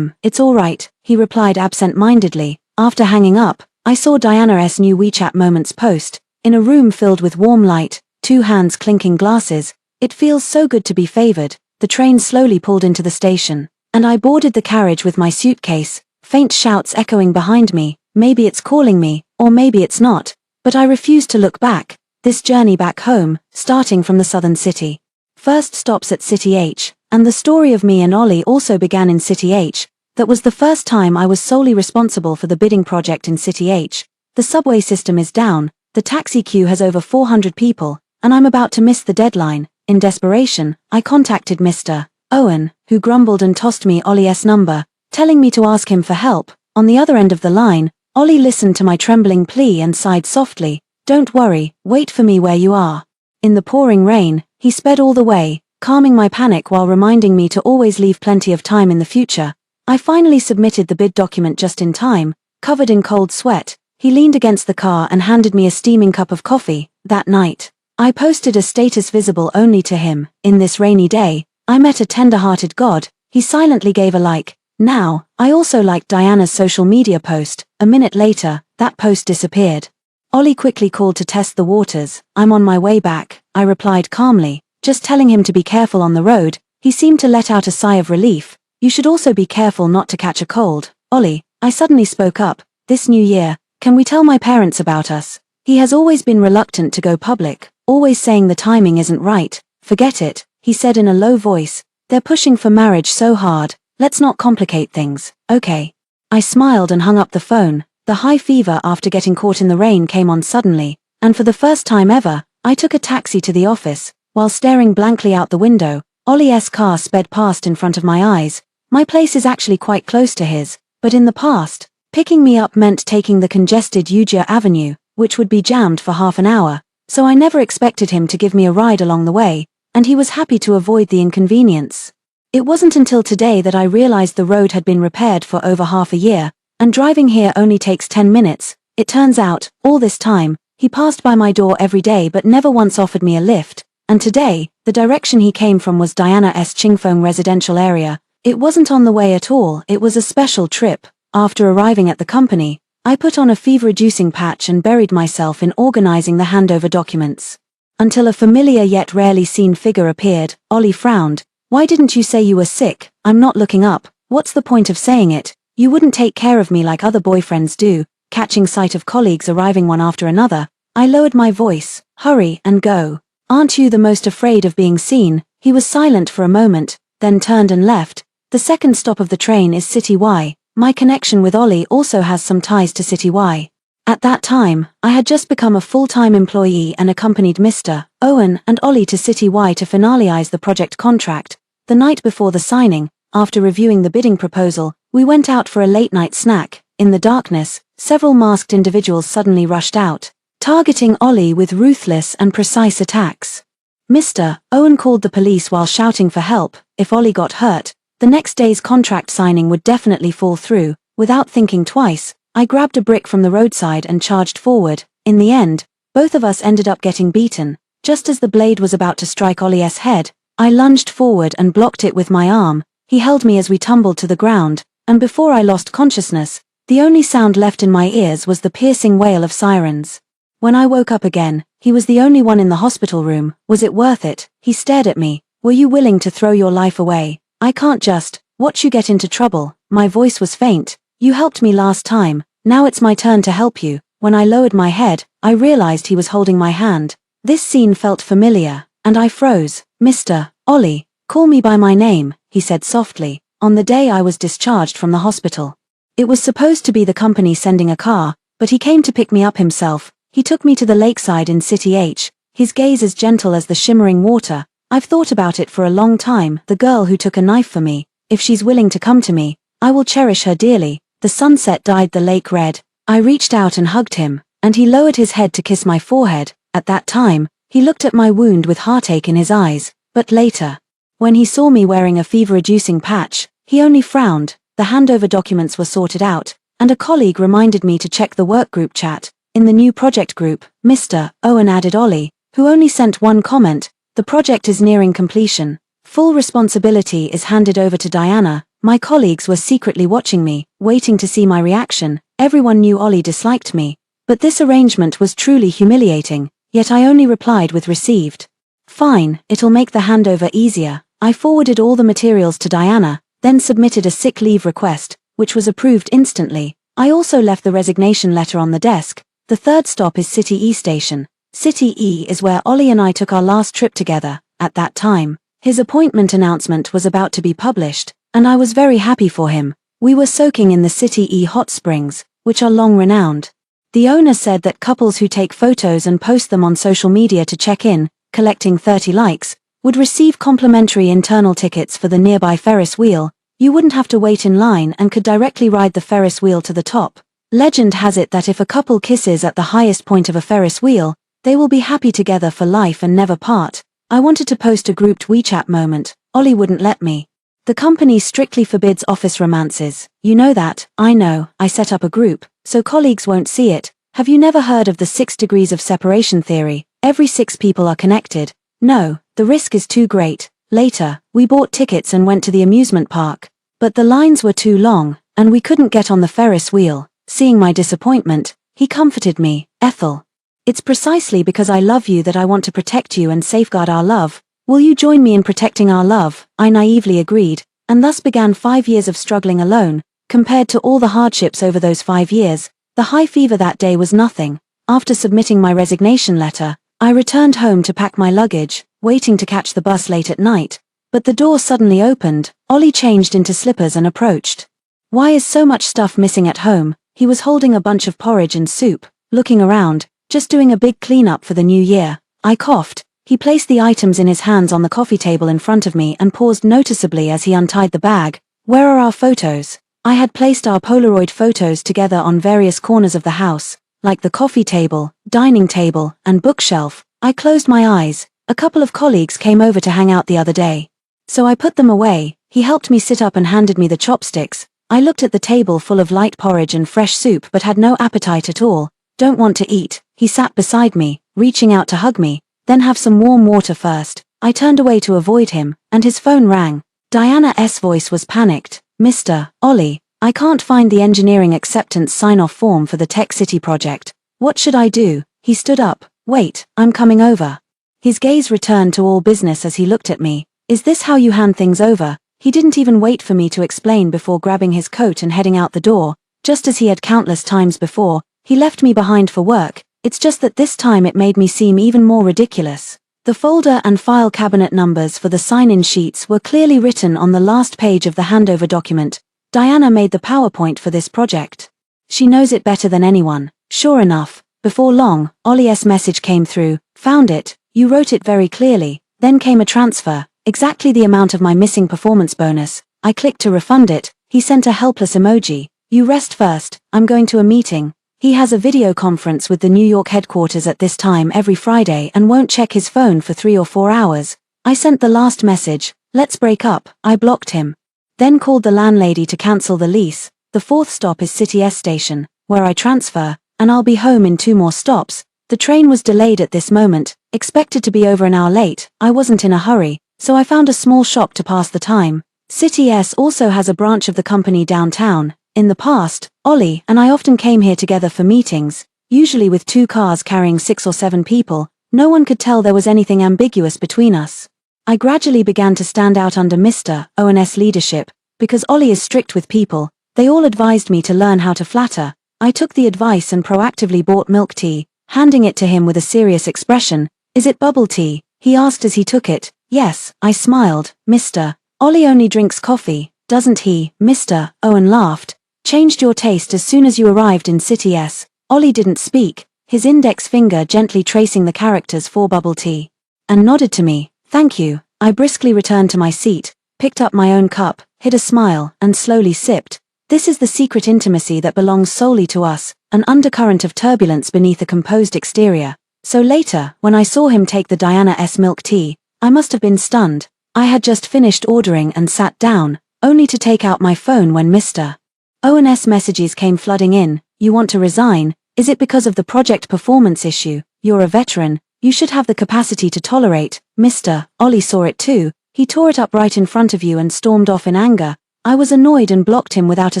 It's all right," he replied absent-mindedly. After hanging up, I saw Diana's new WeChat Moments post. In a room filled with warm light, two hands clinking glasses. "It feels so good to be favored." The train slowly pulled into the station, and I boarded the carriage with my suitcase, faint shouts echoing behind me. Maybe it's calling me, or maybe it's not. But I refused to look back. This journey back home, starting from the southern city. First stops at City H, and the story of me and Ollie also began in City H. That was the first time I was solely responsible for the bidding project in City H. The subway system is down, the taxi queue has over 400 people, and I'm about to miss the deadline. In desperation, I contacted Mr. Owen, who grumbled and tossed me Ollie's number, telling me to ask him for help. On the other end of the line, Ollie listened to my trembling plea and sighed softly. "Don't worry, wait for me where you are." In the pouring rain, he sped all the way, calming my panic while reminding me to always leave plenty of time in the future. I finally submitted the bid document just in time, covered in cold sweat. He leaned against the car and handed me a steaming cup of coffee. That night, I posted a status visible only to him. "In this rainy day, I met a tender-hearted God." He silently gave a like. Now, I also liked Diana's social media post. A minute later, that post disappeared. Ollie quickly called to test the waters. "I'm on my way back," I replied calmly, just telling him to be careful on the road. He seemed to let out a sigh of relief. "You should also be careful not to catch a cold." "Ollie," I suddenly spoke up, "this new year, can we tell my parents about us?" He has always been reluctant to go public, always saying the timing isn't right. "Forget it," he said in a low voice. "They're pushing for marriage so hard, let's not complicate things." "Okay." I smiled and hung up the phone. The high fever after getting caught in the rain came on suddenly, and for the first time ever, I took a taxi to the office. While staring blankly out the window, Ollie's car sped past in front of my eyes. My place is actually quite close to his, but in the past, picking me up meant taking the congested Ugia Avenue, which would be jammed for half an hour, so I never expected him to give me a ride along the way, and he was happy to avoid the inconvenience. It wasn't until today that I realized the road had been repaired for over half a year, and driving here only takes 10 minutes. It turns out, all this time, he passed by my door every day but never once offered me a lift, and today, the direction he came from was Diana's Chingfeng residential area. It wasn't on the way at all, it was a special trip. After arriving at the company, I put on a fever-reducing patch and buried myself in organizing the handover documents. Until a familiar yet rarely seen figure appeared. Ollie frowned. "Why didn't you say you were sick?" "I'm not looking up. What's the point of saying it? You wouldn't take care of me like other boyfriends do." Catching sight of colleagues arriving one after another, I lowered my voice. "Hurry and go. Aren't you the most afraid of being seen?" He was silent for a moment, then turned and left. The second stop of the train is City Y. My connection with Ollie also has some ties to City Y. At that time, I had just become a full-time employee and accompanied Mr. Owen and Ollie to City Y to finalize the project contract. The night before the signing, after reviewing the bidding proposal, we went out for a late-night snack. In the darkness, several masked individuals suddenly rushed out, targeting Ollie with ruthless and precise attacks. Mr. Owen called the police while shouting for help. If Ollie got hurt, the next day's contract signing would definitely fall through. Without thinking twice, I grabbed a brick from the roadside and charged forward. In the end, both of us ended up getting beaten. Just as the blade was about to strike Ollie's head, I lunged forward and blocked it with my arm. He held me as we tumbled to the ground, and before I lost consciousness, the only sound left in my ears was the piercing wail of sirens. When I woke up again, he was the only one in the hospital room. "Was it worth it?" He stared at me. "Were you willing to throw your life away? I can't just watch you get into trouble." My voice was faint. "You helped me last time, now it's my turn to help you." When I lowered my head, I realized he was holding my hand. This scene felt familiar, and I froze. "Mr. Ollie, call me by my name," he said softly, on the day I was discharged from the hospital. It was supposed to be the company sending a car, but he came to pick me up himself. He took me to the lakeside in City H, his gaze as gentle as the shimmering water. "I've thought about it for a long time, the girl who took a knife for me. If she's willing to come to me, I will cherish her dearly." The sunset dyed the lake red. I reached out and hugged him, and he lowered his head to kiss my forehead. At that time, he looked at my wound with heartache in his eyes, but later, when he saw me wearing a fever-reducing patch, he only frowned. The handover documents were sorted out, and a colleague reminded me to check the workgroup chat. In the new project group, Mr. Owen added Ollie, who only sent one comment: "The project is nearing completion. Full responsibility is handed over to Diana." My colleagues were secretly watching me, waiting to see my reaction. Everyone knew Ollie disliked me, but this arrangement was truly humiliating, yet I only replied with "received." "Fine, it'll make the handover easier." I forwarded all the materials to Diana, then submitted a sick leave request, which was approved instantly. I also left the resignation letter on the desk. The third stop is City E station. City E is where Ollie and I took our last trip together. At that time, his appointment announcement was about to be published, and I was very happy for him. We were soaking in the City E hot springs, which are long renowned. The owner said that couples who take photos and post them on social media to check in, collecting 30 likes, would receive complimentary internal tickets for the nearby Ferris wheel. You wouldn't have to wait in line and could directly ride the Ferris wheel to the top. Legend has it that if a couple kisses at the highest point of a Ferris wheel, they will be happy together for life and never part. I wanted to post a grouped WeChat moment. Ollie wouldn't let me. The company strictly forbids office romances. You know that. I know. I set up a group, so colleagues won't see it. Have you never heard of the 6 degrees of separation theory? Every 6 people are connected. No, the risk is too great. Later, we bought tickets and went to the amusement park. But the lines were too long, and we couldn't get on the Ferris wheel. Seeing my disappointment, he comforted me. "Ethel, it's precisely because I love you that I want to protect you and safeguard our love. Will you join me in protecting our love?" I naively agreed, and thus began 5 years of struggling alone. Compared to all the hardships over those 5 years, the high fever that day was nothing. After submitting my resignation letter, I returned home to pack my luggage, waiting to catch the bus late at night. But the door suddenly opened. Ollie changed into slippers and approached. "Why is so much stuff missing at home?" He was holding a bunch of porridge and soup, looking around, just doing a big cleanup for the new year. I coughed. He placed the items in his hands on the coffee table in front of me and paused noticeably as he untied the bag. "Where are our photos?" I had placed our Polaroid photos together on various corners of the house, like the coffee table, dining table, and bookshelf. I closed my eyes. A couple of colleagues came over to hang out the other day, so I put them away. He helped me sit up and handed me the chopsticks. I looked at the table full of light porridge and fresh soup but had no appetite at all. "Don't want to eat." He sat beside me, reaching out to hug me. "Then have some warm water first." I turned away to avoid him, and his phone rang. Diana's voice was panicked. "Mr. Ollie, I can't find the engineering acceptance sign-off form for the Tech City project. What should I do?" He stood up. "Wait, I'm coming over." His gaze returned to all business as he looked at me. "Is this how you hand things over?" He didn't even wait for me to explain before grabbing his coat and heading out the door. Just as he had countless times before, he left me behind for work. It's just that this time it made me seem even more ridiculous. The folder and file cabinet numbers for the sign-in sheets were clearly written on the last page of the handover document. Diana made the PowerPoint for this project. She knows it better than anyone. Sure enough, before long, Ollie's message came through. "Found it. You wrote it very clearly." Then came a transfer. Exactly the amount of my missing performance bonus. I clicked to refund it. He sent a helpless emoji. "You rest first, I'm going to a meeting." He has a video conference with the New York headquarters at this time every Friday and won't check his phone for 3 or 4 hours. I sent the last message. "Let's break up." I blocked him. Then called the landlady to cancel the lease. The 4th stop is City S station, where I transfer, and I'll be home in 2 more stops. The train was delayed at this moment, expected to be over an hour late. I wasn't in a hurry, so I found a small shop to pass the time. City S also has a branch of the company downtown. In the past, Ollie and I often came here together for meetings, usually with 2 cars carrying 6 or 7 people. No one could tell there was anything ambiguous between us. I gradually began to stand out under Mr. Owen's leadership, because Ollie is strict with people. They all advised me to learn how to flatter. I took the advice and proactively bought milk tea, handing it to him with a serious expression. "Is it bubble tea?" he asked as he took it. Yes, I smiled. Mr. Ollie only drinks coffee, doesn't he? Mr. Owen laughed. Changed your taste as soon as you arrived in City S. Ollie didn't speak, his index finger gently tracing the characters for bubble tea. And nodded to me. Thank you. I briskly returned to my seat, picked up my own cup, hid a smile, and slowly sipped. This is the secret intimacy that belongs solely to us, an undercurrent of turbulence beneath a composed exterior. So later, when I saw him take the Diana S milk tea, I must have been stunned. I had just finished ordering and sat down, only to take out my phone when Mr. Owen's messages came flooding in. You want to resign? Is it because of the project performance issue? You're a veteran, you should have the capacity to tolerate. Mr. Ollie saw it too. He tore it up right in front of you and stormed off in anger. I was annoyed and blocked him without a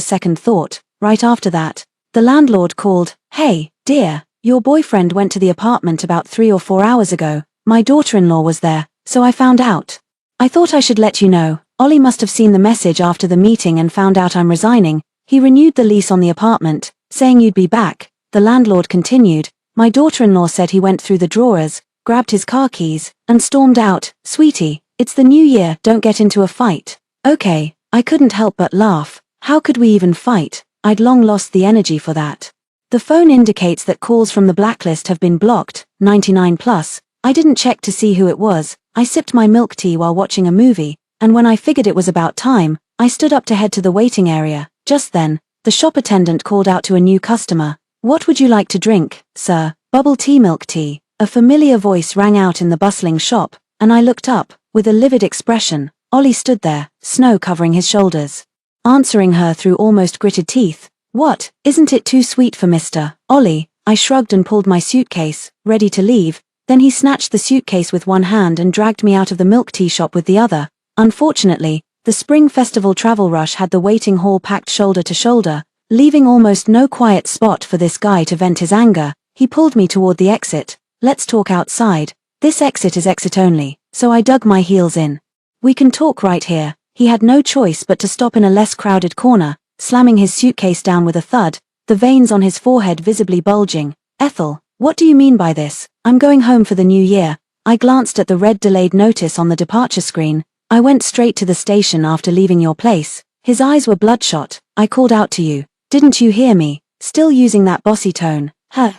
second thought. Right after that, the landlord called. Hey, dear, your boyfriend went to the apartment about 3 or 4 hours ago. My daughter-in-law was there, so I found out. I thought I should let you know. Ollie must have seen the message after the meeting and found out I'm resigning. He renewed the lease on the apartment, saying you'd be back. The landlord continued. My daughter-in-law said he went through the drawers, grabbed his car keys, and stormed out. Sweetie, it's the new year, don't get into a fight. Okay, I couldn't help but laugh. How could we even fight? I'd long lost the energy for that. The phone indicates that calls from the blacklist have been blocked, 99 plus. I didn't check to see who it was. I sipped my milk tea while watching a movie, and when I figured it was about time, I stood up to head to the waiting area. Just then, the shop attendant called out to a new customer. What would you like to drink, sir? Bubble tea, milk tea. A familiar voice rang out in the bustling shop, and I looked up, with a livid expression. Ollie stood there, snow covering his shoulders. Answering her through almost gritted teeth. What, isn't it too sweet for Mr. Ollie? I shrugged and pulled my suitcase, ready to leave. Then he snatched the suitcase with one hand and dragged me out of the milk tea shop with the other. Unfortunately, the Spring Festival travel rush had the waiting hall packed shoulder to shoulder, leaving almost no quiet spot for this guy to vent his anger. He pulled me toward the exit. Let's talk outside. This exit is exit only, so I dug my heels in. We can talk right here. He had no choice but to stop in a less crowded corner, slamming his suitcase down with a thud, the veins on his forehead visibly bulging. Ethel, what do you mean by this? I'm going home for the new year. I glanced at the red delayed notice on the departure screen. I went straight to the station after leaving your place. His eyes were bloodshot. I called out to you. Didn't you hear me? Still using that bossy tone.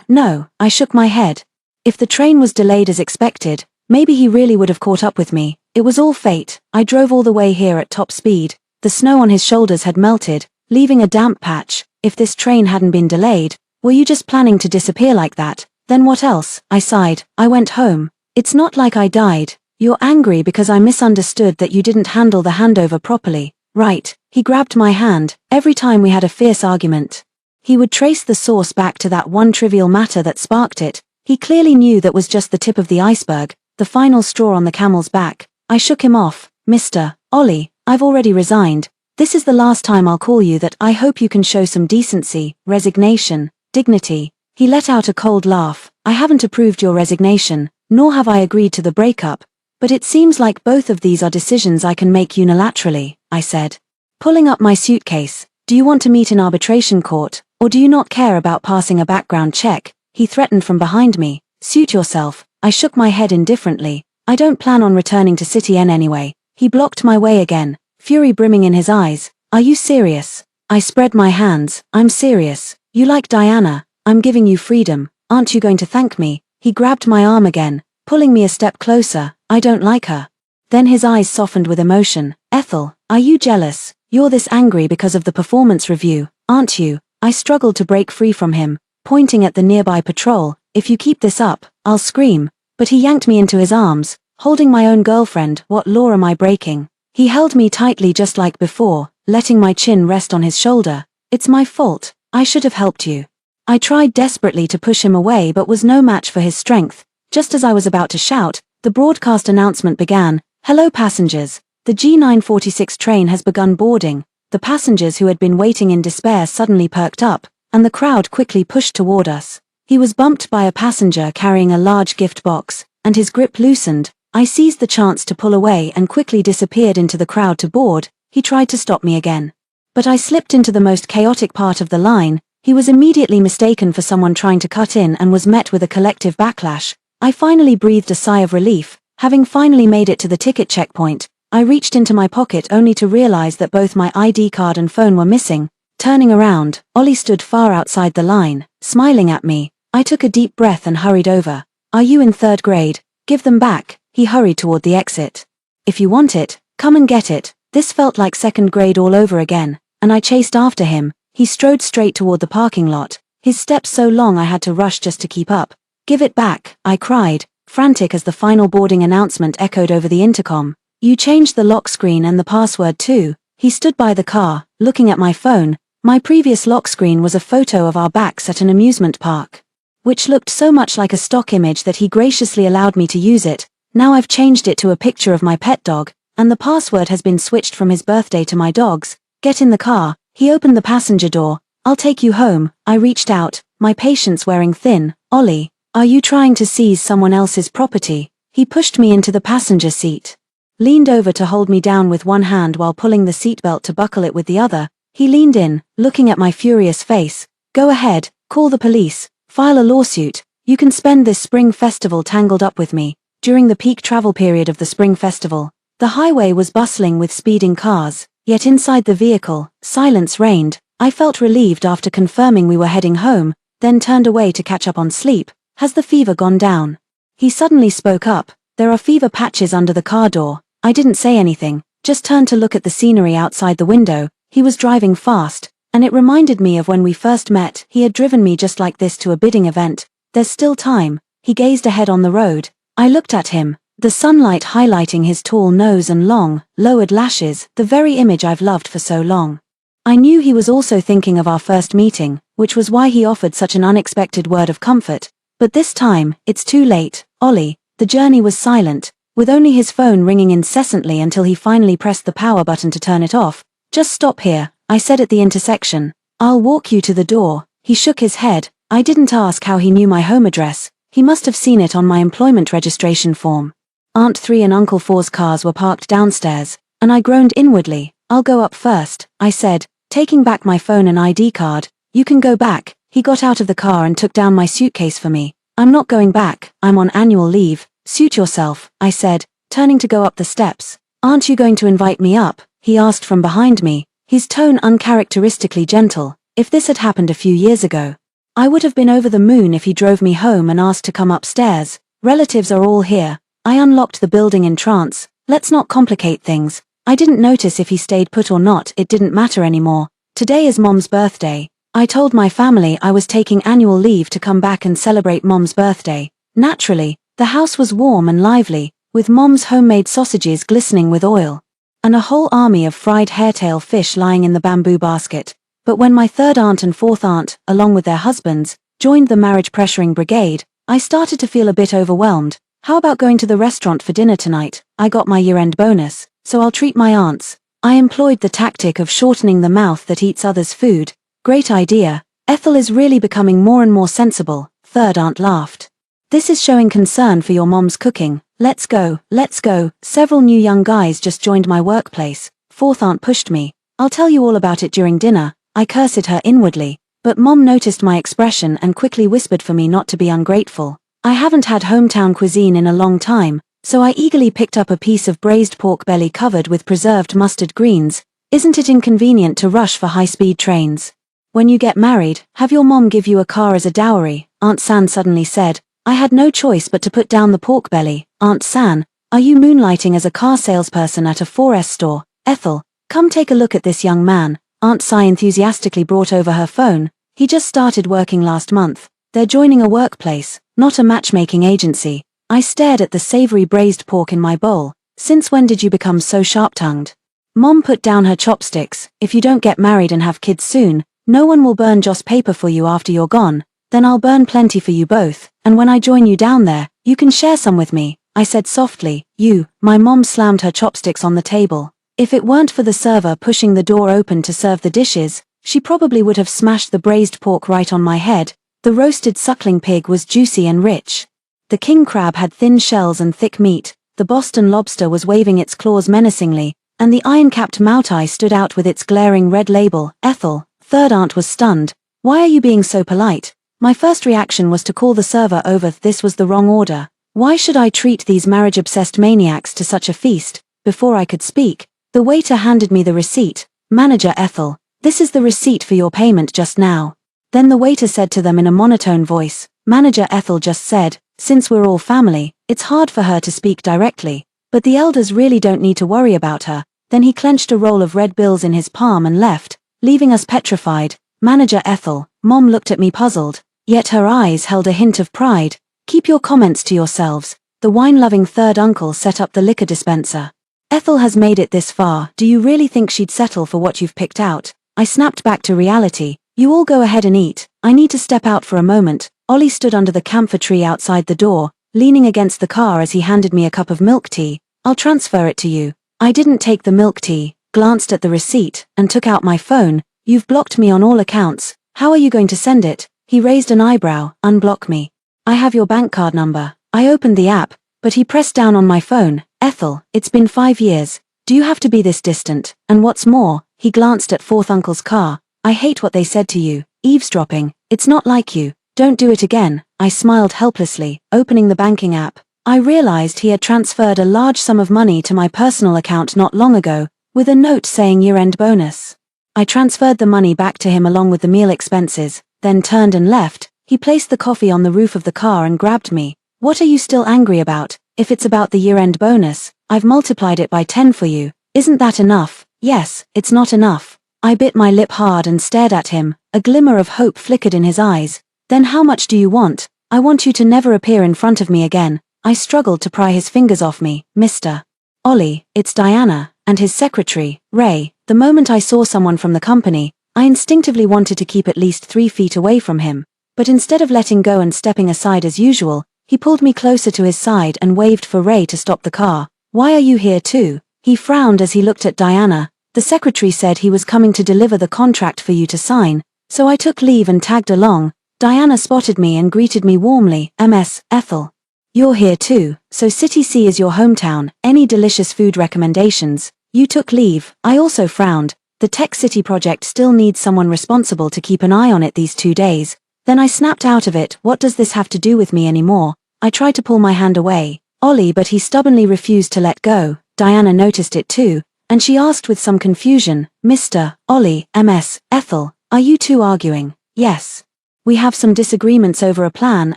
No, I shook my head. If the train was delayed as expected, maybe he really would have caught up with me. It was all fate. I drove all the way here at top speed. The snow on his shoulders had melted, leaving a damp patch. If this train hadn't been delayed, were you just planning to disappear like that? Then what else? I sighed. I went home. It's not like I died. You're angry because I misunderstood that you didn't handle the handover properly. Right. He grabbed my hand. Every time we had a fierce argument, he would trace the source back to that one trivial matter that sparked it. He clearly knew that was just the tip of the iceberg, the final straw on the camel's back. I shook him off. Mr. Ollie, I've already resigned. This is the last time I'll call you that. I hope you can show some decency, resignation, dignity. He let out a cold laugh. I haven't approved your resignation, nor have I agreed to the breakup. But it seems like both of these are decisions I can make unilaterally, I said. Pulling up my suitcase. Do you want to meet in arbitration court, or do you not care about passing a background check? He threatened from behind me. Suit yourself. I shook my head indifferently. I don't plan on returning to City N anyway. He blocked my way again, fury brimming in his eyes. Are you serious? I spread my hands. I'm serious. You like Diana. I'm giving you freedom. Aren't you going to thank me? He grabbed my arm again, pulling me a step closer. I don't like her. Then his eyes softened with emotion. Ethel, are you jealous? You're this angry because of the performance review, aren't you? I struggled to break free from him, pointing at the nearby patrol. If you keep this up, I'll scream. But he yanked me into his arms, holding my own girlfriend. What law am I breaking? He held me tightly just like before, letting my chin rest on his shoulder. It's my fault. I should have helped you. I tried desperately to push him away but was no match for his strength. Just as I was about to shout, the broadcast announcement began. Hello passengers. The G946 train has begun boarding. The passengers who had been waiting in despair suddenly perked up, and the crowd quickly pushed toward us. He was bumped by a passenger carrying a large gift box, and his grip loosened. I seized the chance to pull away and quickly disappeared into the crowd to board. He tried to stop me again. But I slipped into the most chaotic part of the line. He was immediately mistaken for someone trying to cut in and was met with a collective backlash. I finally breathed a sigh of relief. Having finally made it to the ticket checkpoint, I reached into my pocket only to realize that both my ID card and phone were missing. Turning around, Ollie stood far outside the line, smiling at me. I took a deep breath and hurried over. "Are you in 3rd grade? Give them back." He hurried toward the exit. "If you want it, come and get it." This felt like 2nd grade all over again, and I chased after him. He strode straight toward the parking lot, his steps so long I had to rush just to keep up. "Give it back," I cried, frantic as the final boarding announcement echoed over the intercom. "You changed the lock screen and the password too." He stood by the car, looking at my phone. My previous lock screen was a photo of our backs at an amusement park, which looked so much like a stock image that he graciously allowed me to use it. Now I've changed it to a picture of my pet dog, and the password has been switched from his birthday to my dog's. "Get in the car." He opened the passenger door. "I'll take you home." I reached out, my patience wearing thin. "Ollie, are you trying to seize someone else's property?" He pushed me into the passenger seat, leaned over to hold me down with one hand while pulling the seatbelt to buckle it with the other. He leaned in, looking at my furious face. "Go ahead, call the police, file a lawsuit. You can spend this spring festival tangled up with me." During the peak travel period of the spring festival, the highway was bustling with speeding cars, yet inside the vehicle, silence reigned. I felt relieved after confirming we were heading home, then turned away to catch up on sleep. "Has the fever gone down?" He suddenly spoke up. "There are fever patches under the car door." I didn't say anything, just turned to look at the scenery outside the window. He was driving fast, and it reminded me of when we first met. He had driven me just like this to a bidding event. "There's still time." He gazed ahead on the road. I looked at him, the sunlight highlighting his tall nose and long, lowered lashes, the very image I've loved for so long. I knew he was also thinking of our first meeting, which was why he offered such an unexpected word of comfort. But this time, "It's too late, Ollie." The journey was silent, with only his phone ringing incessantly until he finally pressed the power button to turn it off. "Just stop here," I said at the intersection. "I'll walk you to the door." He shook his head. I didn't ask how he knew my home address. He must have seen it on my employment registration form. Aunt 3 and Uncle 4's cars were parked downstairs, and I groaned inwardly. "I'll go up first," I said, taking back my phone and ID card. "You can go back." He got out of the car and took down my suitcase for me. "I'm not going back, I'm on annual leave." "Suit yourself," I said, turning to go up the steps. "Aren't you going to invite me up?" he asked from behind me, his tone uncharacteristically gentle. If this had happened a few years ago, I would have been over the moon if he drove me home and asked to come upstairs. "Relatives are all here." I unlocked the building in trance. Let's not complicate things. I didn't notice if he stayed put or not, it didn't matter anymore. "Today is Mom's birthday." I told my family I was taking annual leave to come back and celebrate Mom's birthday. Naturally, the house was warm and lively, with Mom's homemade sausages glistening with oil, and a whole army of fried hairtail fish lying in the bamboo basket. But when my 3rd aunt and 4th aunt, along with their husbands, joined the marriage-pressuring brigade, I started to feel a bit overwhelmed. "How about going to the restaurant for dinner tonight? I got my year-end bonus, so I'll treat my aunts." I employed the tactic of shortening the mouth that eats others' food. "Great idea. Ethel is really becoming more and more sensible," 3rd aunt laughed. "This is showing concern for your mom's cooking. Let's go, let's go." Several new young guys just joined my workplace. 4th aunt pushed me. "I'll tell you all about it during dinner." I cursed her inwardly, but Mom noticed my expression and quickly whispered for me not to be ungrateful. I haven't had hometown cuisine in a long time, so I eagerly picked up a piece of braised pork belly covered with preserved mustard greens. Isn't it inconvenient to rush for high-speed trains? "When you get married, have your mom give you a car as a dowry," Aunt San suddenly said. I had no choice but to put down the pork belly. "Aunt San, are you moonlighting as a car salesperson at a 4S store?" "Ethel, come take a look at this young man." Aunt Sai enthusiastically brought over her phone. "He just started working last month. They're joining a workplace, not a matchmaking agency." I stared at the savory braised pork in my bowl. "Since when did you become so sharp-tongued?" Mom put down her chopsticks. "If you don't get married and have kids soon, no one will burn Joss paper for you after you're gone. Then I'll burn plenty for you both, and when I join you down there, you can share some with me," I said softly. "You." My mom slammed her chopsticks on the table. If it weren't for the server pushing the door open to serve the dishes, she probably would have smashed the braised pork right on my head. The roasted suckling pig was juicy and rich. The king crab had thin shells and thick meat, the Boston lobster was waving its claws menacingly, and the iron-capped moutai stood out with its glaring red label. "Ethel," 3rd aunt was stunned. "Why are you being so polite?" My first reaction was to call the server over. This was the wrong order. Why should I treat these marriage-obsessed maniacs to such a feast? Before I could speak, the waiter handed me the receipt. Manager Ethel, this is the receipt for your payment just now. Then the waiter said to them in a monotone voice, Manager Ethel just said, since we're all family, it's hard for her to speak directly, but the elders really don't need to worry about her. Then he clenched a roll of red bills in his palm and left, leaving us petrified. Manager Ethel, Mom looked at me puzzled, yet her eyes held a hint of pride. Keep your comments to yourselves. The wine-loving third uncle set up the liquor dispenser. Ethel has made it this far. Do you really think she'd settle for what you've picked out? I snapped back to reality. You all go ahead and eat. I need to step out for a moment. Ollie stood under the camphor tree outside the door, leaning against the car as he handed me a cup of milk tea. I'll transfer it to you. I didn't take the milk tea, glanced at the receipt, and took out my phone. You've blocked me on all accounts. How are you going to send it? He raised an eyebrow. Unblock me. I have your bank card number. I opened the app, but he pressed down on my phone. Ethel, it's been 5 years. Do you have to be this distant? And what's more, he glanced at fourth uncle's car. I hate what they said to you. Eavesdropping. It's not like you. Don't do it again. I smiled helplessly, opening the banking app. I realized he had transferred a large sum of money to my personal account not long ago, with a note saying year-end bonus. I transferred the money back to him along with the meal expenses, then turned and left. He placed the coffee on the roof of the car and grabbed me. What are you still angry about? If it's about the year-end bonus, I've multiplied it by 10 for you. Isn't that enough? Yes, it's not enough. I bit my lip hard and stared at him. A glimmer of hope flickered in his eyes. Then how much do you want? I want you to never appear in front of me again. I struggled to pry his fingers off me. Mr. Ollie, it's Diana, and his secretary, Ray. The moment I saw someone from the company, I instinctively wanted to keep at least 3 feet away from him. But instead of letting go and stepping aside as usual, he pulled me closer to his side and waved for Ray to stop the car. Why are you here too? He frowned as he looked at Diana. The secretary said he was coming to deliver the contract for you to sign, so I took leave and tagged along. Diana spotted me and greeted me warmly. Ms. Ethel. You're here too, so City C is your hometown. Any delicious food recommendations? You took leave. I also frowned. The Tech City project still needs someone responsible to keep an eye on it these 2 days. Then I snapped out of it. What does this have to do with me anymore? I tried to pull my hand away. Ollie, but he stubbornly refused to let go. Diana noticed it too, and she asked with some confusion, Mr. Ollie, Ms. Ethel, are you two arguing? Yes. We have some disagreements over a plan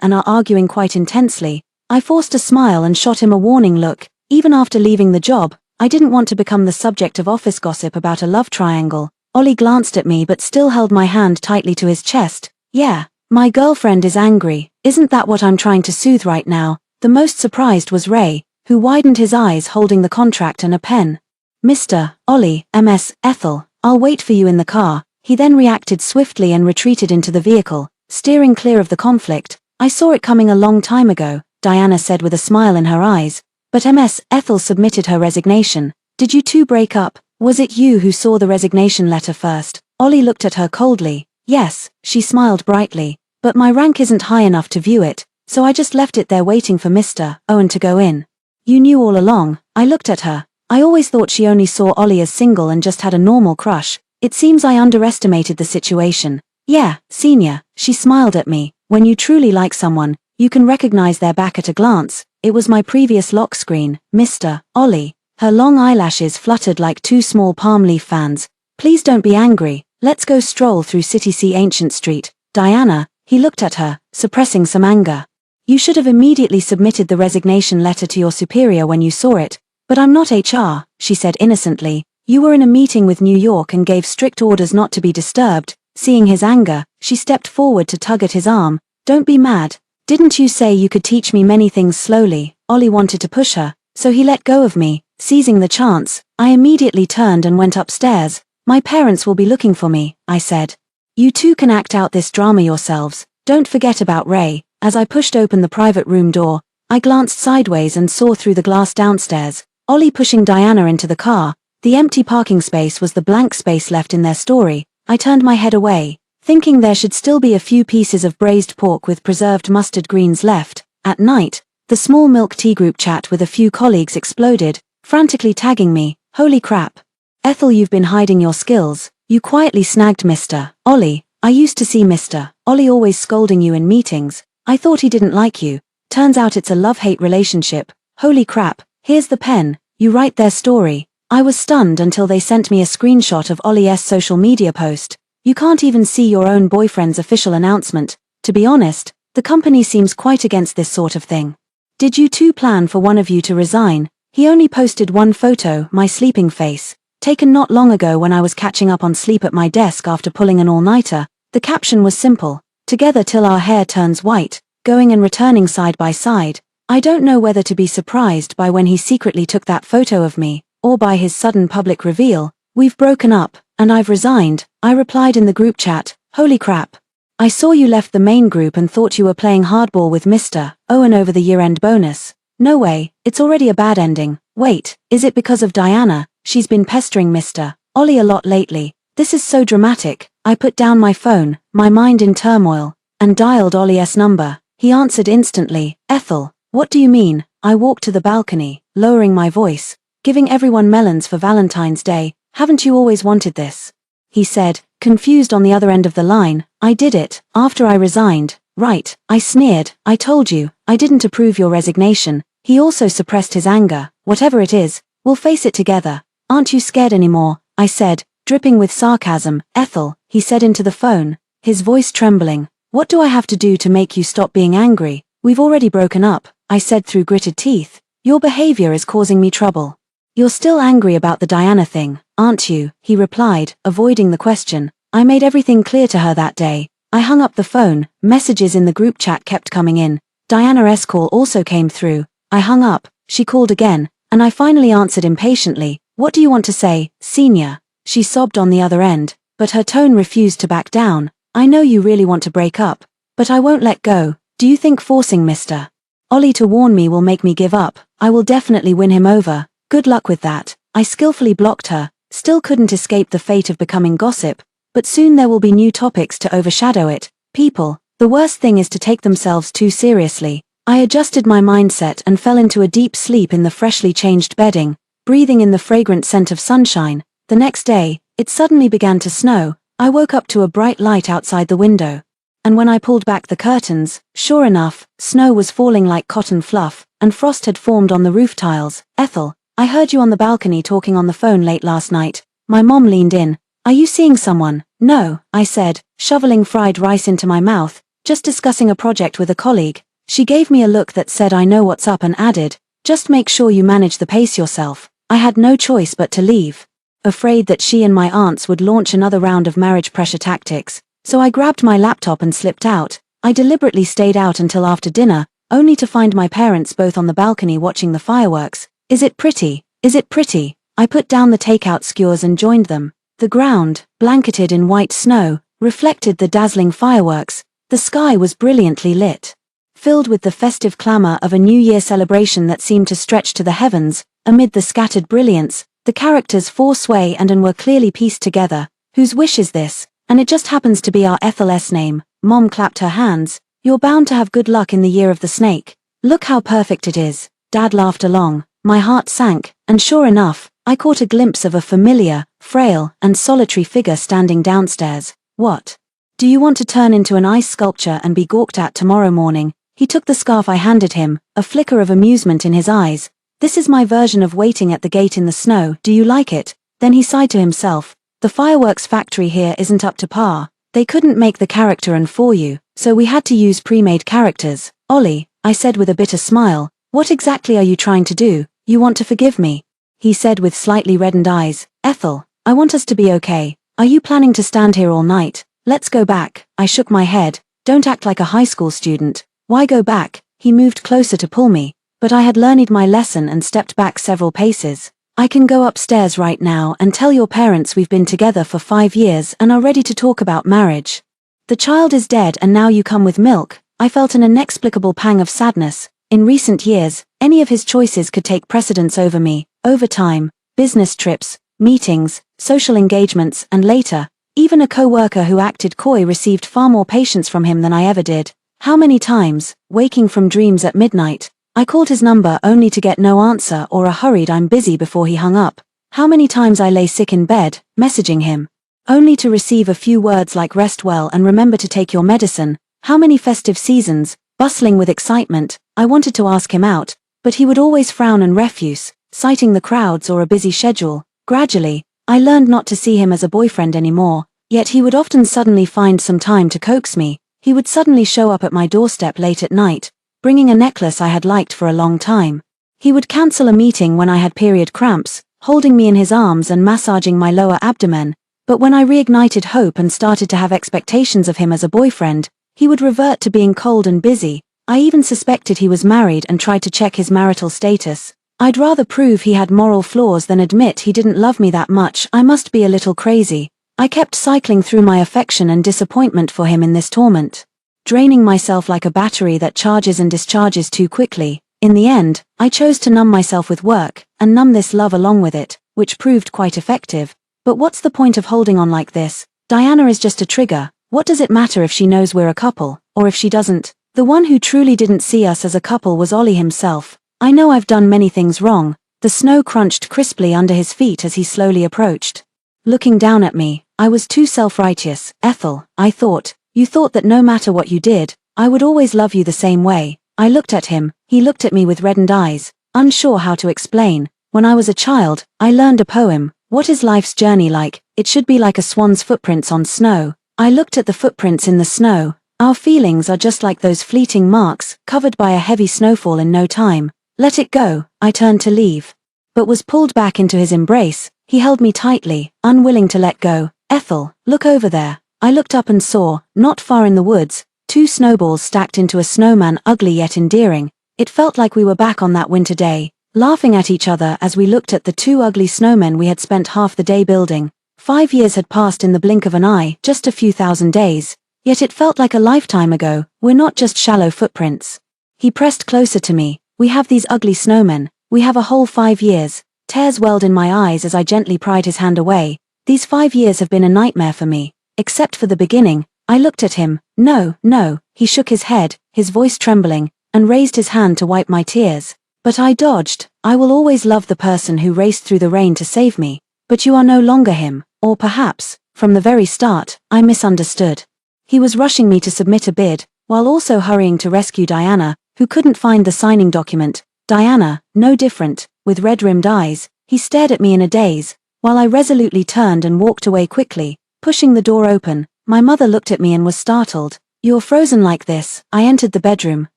and are arguing quite intensely. I forced a smile and shot him a warning look. Even after leaving the job, I didn't want to become the subject of office gossip about a love triangle. Ollie glanced at me but still held my hand tightly to his chest. Yeah, my girlfriend is angry. Isn't that what I'm trying to soothe right now? The most surprised was Ray, who widened his eyes holding the contract and a pen. Mr. Ollie, Ms. Ethel, I'll wait for you in the car. He then reacted swiftly and retreated into the vehicle, steering clear of the conflict. I saw it coming a long time ago, Diana said with a smile in her eyes. But Ms. Ethel submitted her resignation. Did you two break up? Was it you who saw the resignation letter first? Ollie looked at her coldly. Yes, she smiled brightly. But my rank isn't high enough to view it, so I just left it there waiting for Mr. Owen to go in. You knew all along. I looked at her. I always thought she only saw Ollie as single and just had a normal crush. It seems I underestimated the situation. Yeah, senior, she smiled at me. When you truly like someone, you can recognize their back at a glance. It was my previous lock screen, Mr. Ollie. Her long eyelashes fluttered like 2 small palm leaf fans. Please don't be angry. Let's go stroll through City C Ancient Street. Diana, he looked at her, suppressing some anger. You should have immediately submitted the resignation letter to your superior when you saw it. But I'm not HR, she said innocently. You were in a meeting with New York and gave strict orders not to be disturbed. Seeing his anger, she stepped forward to tug at his arm. Don't be mad. Didn't you say you could teach me many things slowly? Ollie wanted to push her, so he let go of me. Seizing the chance, I immediately turned and went upstairs. My parents will be looking for me, I said. You two can act out this drama yourselves. Don't forget about Ray. As I pushed open the private room door, I glanced sideways and saw through the glass downstairs, Ollie pushing Diana into the car. The empty parking space was the blank space left in their story. I turned my head away, thinking there should still be a few pieces of braised pork with preserved mustard greens left. At night, the small milk tea group chat with a few colleagues exploded, frantically tagging me. Holy crap. Ethel, you've been hiding your skills. You quietly snagged Mr. Ollie. I used to see Mr. Ollie always scolding you in meetings. I thought he didn't like you, Turns out it's a love-hate relationship. Holy crap, here's the pen, you write their story. I was stunned until they sent me a screenshot of Ollie's social media post. You can't even see your own boyfriend's official announcement. To be honest, the company seems quite against this sort of thing. Did you two plan for one of you to resign? He only posted one photo, my sleeping face, taken not long ago when I was catching up on sleep at my desk after pulling an all-nighter. The caption was simple, together till our hair turns white, going and returning side by side. I don't know whether to be surprised by when he secretly took that photo of me, or by his sudden public reveal. We've broken up, and I've resigned, I replied in the group chat. Holy crap. I saw you left the main group and thought you were playing hardball with Mr. Owen over the year-end bonus. No way, it's already a bad ending. Wait, is it because of Diana? She's been pestering Mr. Ollie a lot lately. This is so dramatic. I put down my phone, my mind in turmoil, and dialed Ollie's number. He answered instantly. Ethel, what do you mean? I walked to the balcony, lowering my voice, giving everyone melons for Valentine's Day. Haven't you always wanted this? He said, confused on the other end of the line. I did it, after I resigned. Right, I sneered. I told you, I didn't approve your resignation. He also suppressed his anger. Whatever it is, we'll face it together. Aren't you scared anymore? I said, dripping with sarcasm. Ethel, he said into the phone, his voice trembling. What do I have to do to make you stop being angry? We've already broken up, I said through gritted teeth. Your behavior is causing me trouble. You're still angry about the Diana thing, aren't you? He replied, avoiding the question. I made everything clear to her that day. I hung up the phone. Messages in the group chat kept coming in. Diana's call also came through. I hung up. She called again, and I finally answered impatiently. What do you want to say, senior? She sobbed on the other end, but her tone refused to back down. I know you really want to break up, but I won't let go. Do you think forcing Mr. Ollie to warn me will make me give up? I will definitely win him over. Good luck with that. I skillfully blocked her. Still couldn't escape the fate of becoming gossip, but soon there will be new topics to overshadow it. People, the worst thing is to take themselves too seriously. I adjusted my mindset and fell into a deep sleep in the freshly changed bedding, breathing in the fragrant scent of sunshine. The next day, it suddenly began to snow. I woke up to a bright light outside the window. And when I pulled back the curtains, sure enough, snow was falling like cotton fluff, and frost had formed on the roof tiles. Ethel, I heard you on the balcony talking on the phone late last night. My mom leaned in. Are you seeing someone? No, I said, shoveling fried rice into my mouth, just discussing a project with a colleague. She gave me a look that said I know what's up and added, just make sure you manage the pace yourself. I had no choice but to leave. Afraid that she and my aunts would launch another round of marriage pressure tactics, so I grabbed my laptop and slipped out. I deliberately stayed out until after dinner, only to find my parents both on the balcony watching the fireworks. Is it pretty? Is it pretty? I put down the takeout skewers and joined them. The ground, blanketed in white snow, reflected the dazzling fireworks. The sky was brilliantly lit, filled with the festive clamor of a New Year celebration that seemed to stretch to the heavens. Amid the scattered brilliance, the characters Forsway and Anne were clearly pieced together. Whose wish is this? And it just happens to be our Ethel's name. Mom clapped her hands. You're bound to have good luck in the year of the snake. Look how perfect it is. Dad laughed along. My heart sank, and sure enough, I caught a glimpse of a familiar, frail, and solitary figure standing downstairs. What? Do you want to turn into an ice sculpture and be gawked at tomorrow morning? He took the scarf I handed him, a flicker of amusement in his eyes. This is my version of waiting at the gate in the snow. Do you like it? Then he sighed to himself. The fireworks factory here isn't up to par. They couldn't make the character and for you, so we had to use pre-made characters. Ollie, I said with a bitter smile, what exactly are you trying to do? You want to forgive me? He said with slightly reddened eyes. Ethel, I want us to be okay. Are you planning to stand here all night? Let's go back. I shook my head. Don't act like a high school student. Why go back? He moved closer to pull me, but I had learned my lesson and stepped back several paces. I can go upstairs right now and tell your parents we've been together for 5 years and are ready to talk about marriage. The child is dead and now you come with milk. I felt an inexplicable pang of sadness. In recent years, any of his choices could take precedence over me. Over time, business trips, meetings, social engagements, and later, even a co-worker who acted coy received far more patience from him than I ever did. How many times, waking from dreams at midnight, I called his number only to get no answer or a hurried "I'm busy" before he hung up. How many times I lay sick in bed, messaging him, only to receive a few words like "rest well and remember to take your medicine." How many festive seasons, bustling with excitement, I wanted to ask him out, but he would always frown and refuse, citing the crowds or a busy schedule. Gradually, I learned not to see him as a boyfriend anymore, yet he would often suddenly find some time to coax me. He would suddenly show up at my doorstep late at night, bringing a necklace I had liked for a long time. He would cancel a meeting when I had period cramps, holding me in his arms and massaging my lower abdomen, but when I reignited hope and started to have expectations of him as a boyfriend, he would revert to being cold and busy. I even suspected he was married and tried to check his marital status. I'd rather prove he had moral flaws than admit he didn't love me that much. I must be a little crazy. I kept cycling through my affection and disappointment for him in this torment, draining myself like a battery that charges and discharges too quickly. In the end, I chose to numb myself with work, and numb this love along with it, which proved quite effective. But what's the point of holding on like this? Diana is just a trigger. What does it matter if she knows we're a couple, or if she doesn't? The one who truly didn't see us as a couple was Ollie himself. I know I've done many things wrong. The snow crunched crisply under his feet as he slowly approached. Looking down at me, I was too self-righteous. Ethel, I thought, you thought that no matter what you did, I would always love you the same way. I looked at him, he looked at me with reddened eyes, unsure how to explain. When I was a child, I learned a poem. What is life's journey like? It should be like a swan's footprints on snow. I looked at the footprints in the snow. Our feelings are just like those fleeting marks, covered by a heavy snowfall in no time. Let it go. I turned to leave, but was pulled back into his embrace. He held me tightly, unwilling to let go. Ethel, look over there. I looked up and saw, not far in the woods, 2 snowballs stacked into a snowman, ugly yet endearing. It felt like we were back on that winter day, laughing at each other as we looked at the 2 ugly snowmen we had spent half the day building. 5 years had passed in the blink of an eye, just a few thousand days, yet it felt like a lifetime ago. We're not just shallow footprints. He pressed closer to me. We have these ugly snowmen. We have a whole 5 years. Tears welled in my eyes as I gently pried his hand away. These 5 years have been a nightmare for me, except for the beginning. I looked at him. No, no. He shook his head, his voice trembling, and raised his hand to wipe my tears. But I dodged. I will always love the person who raced through the rain to save me. But you are no longer him. Or perhaps, from the very start, I misunderstood. He was rushing me to submit a bid, while also hurrying to rescue Diana, who couldn't find the signing document. Diana, no different, with red-rimmed eyes. He stared at me in a daze, while I resolutely turned and walked away quickly, pushing the door open. My mother looked at me and was startled. You're frozen like this. I entered the bedroom.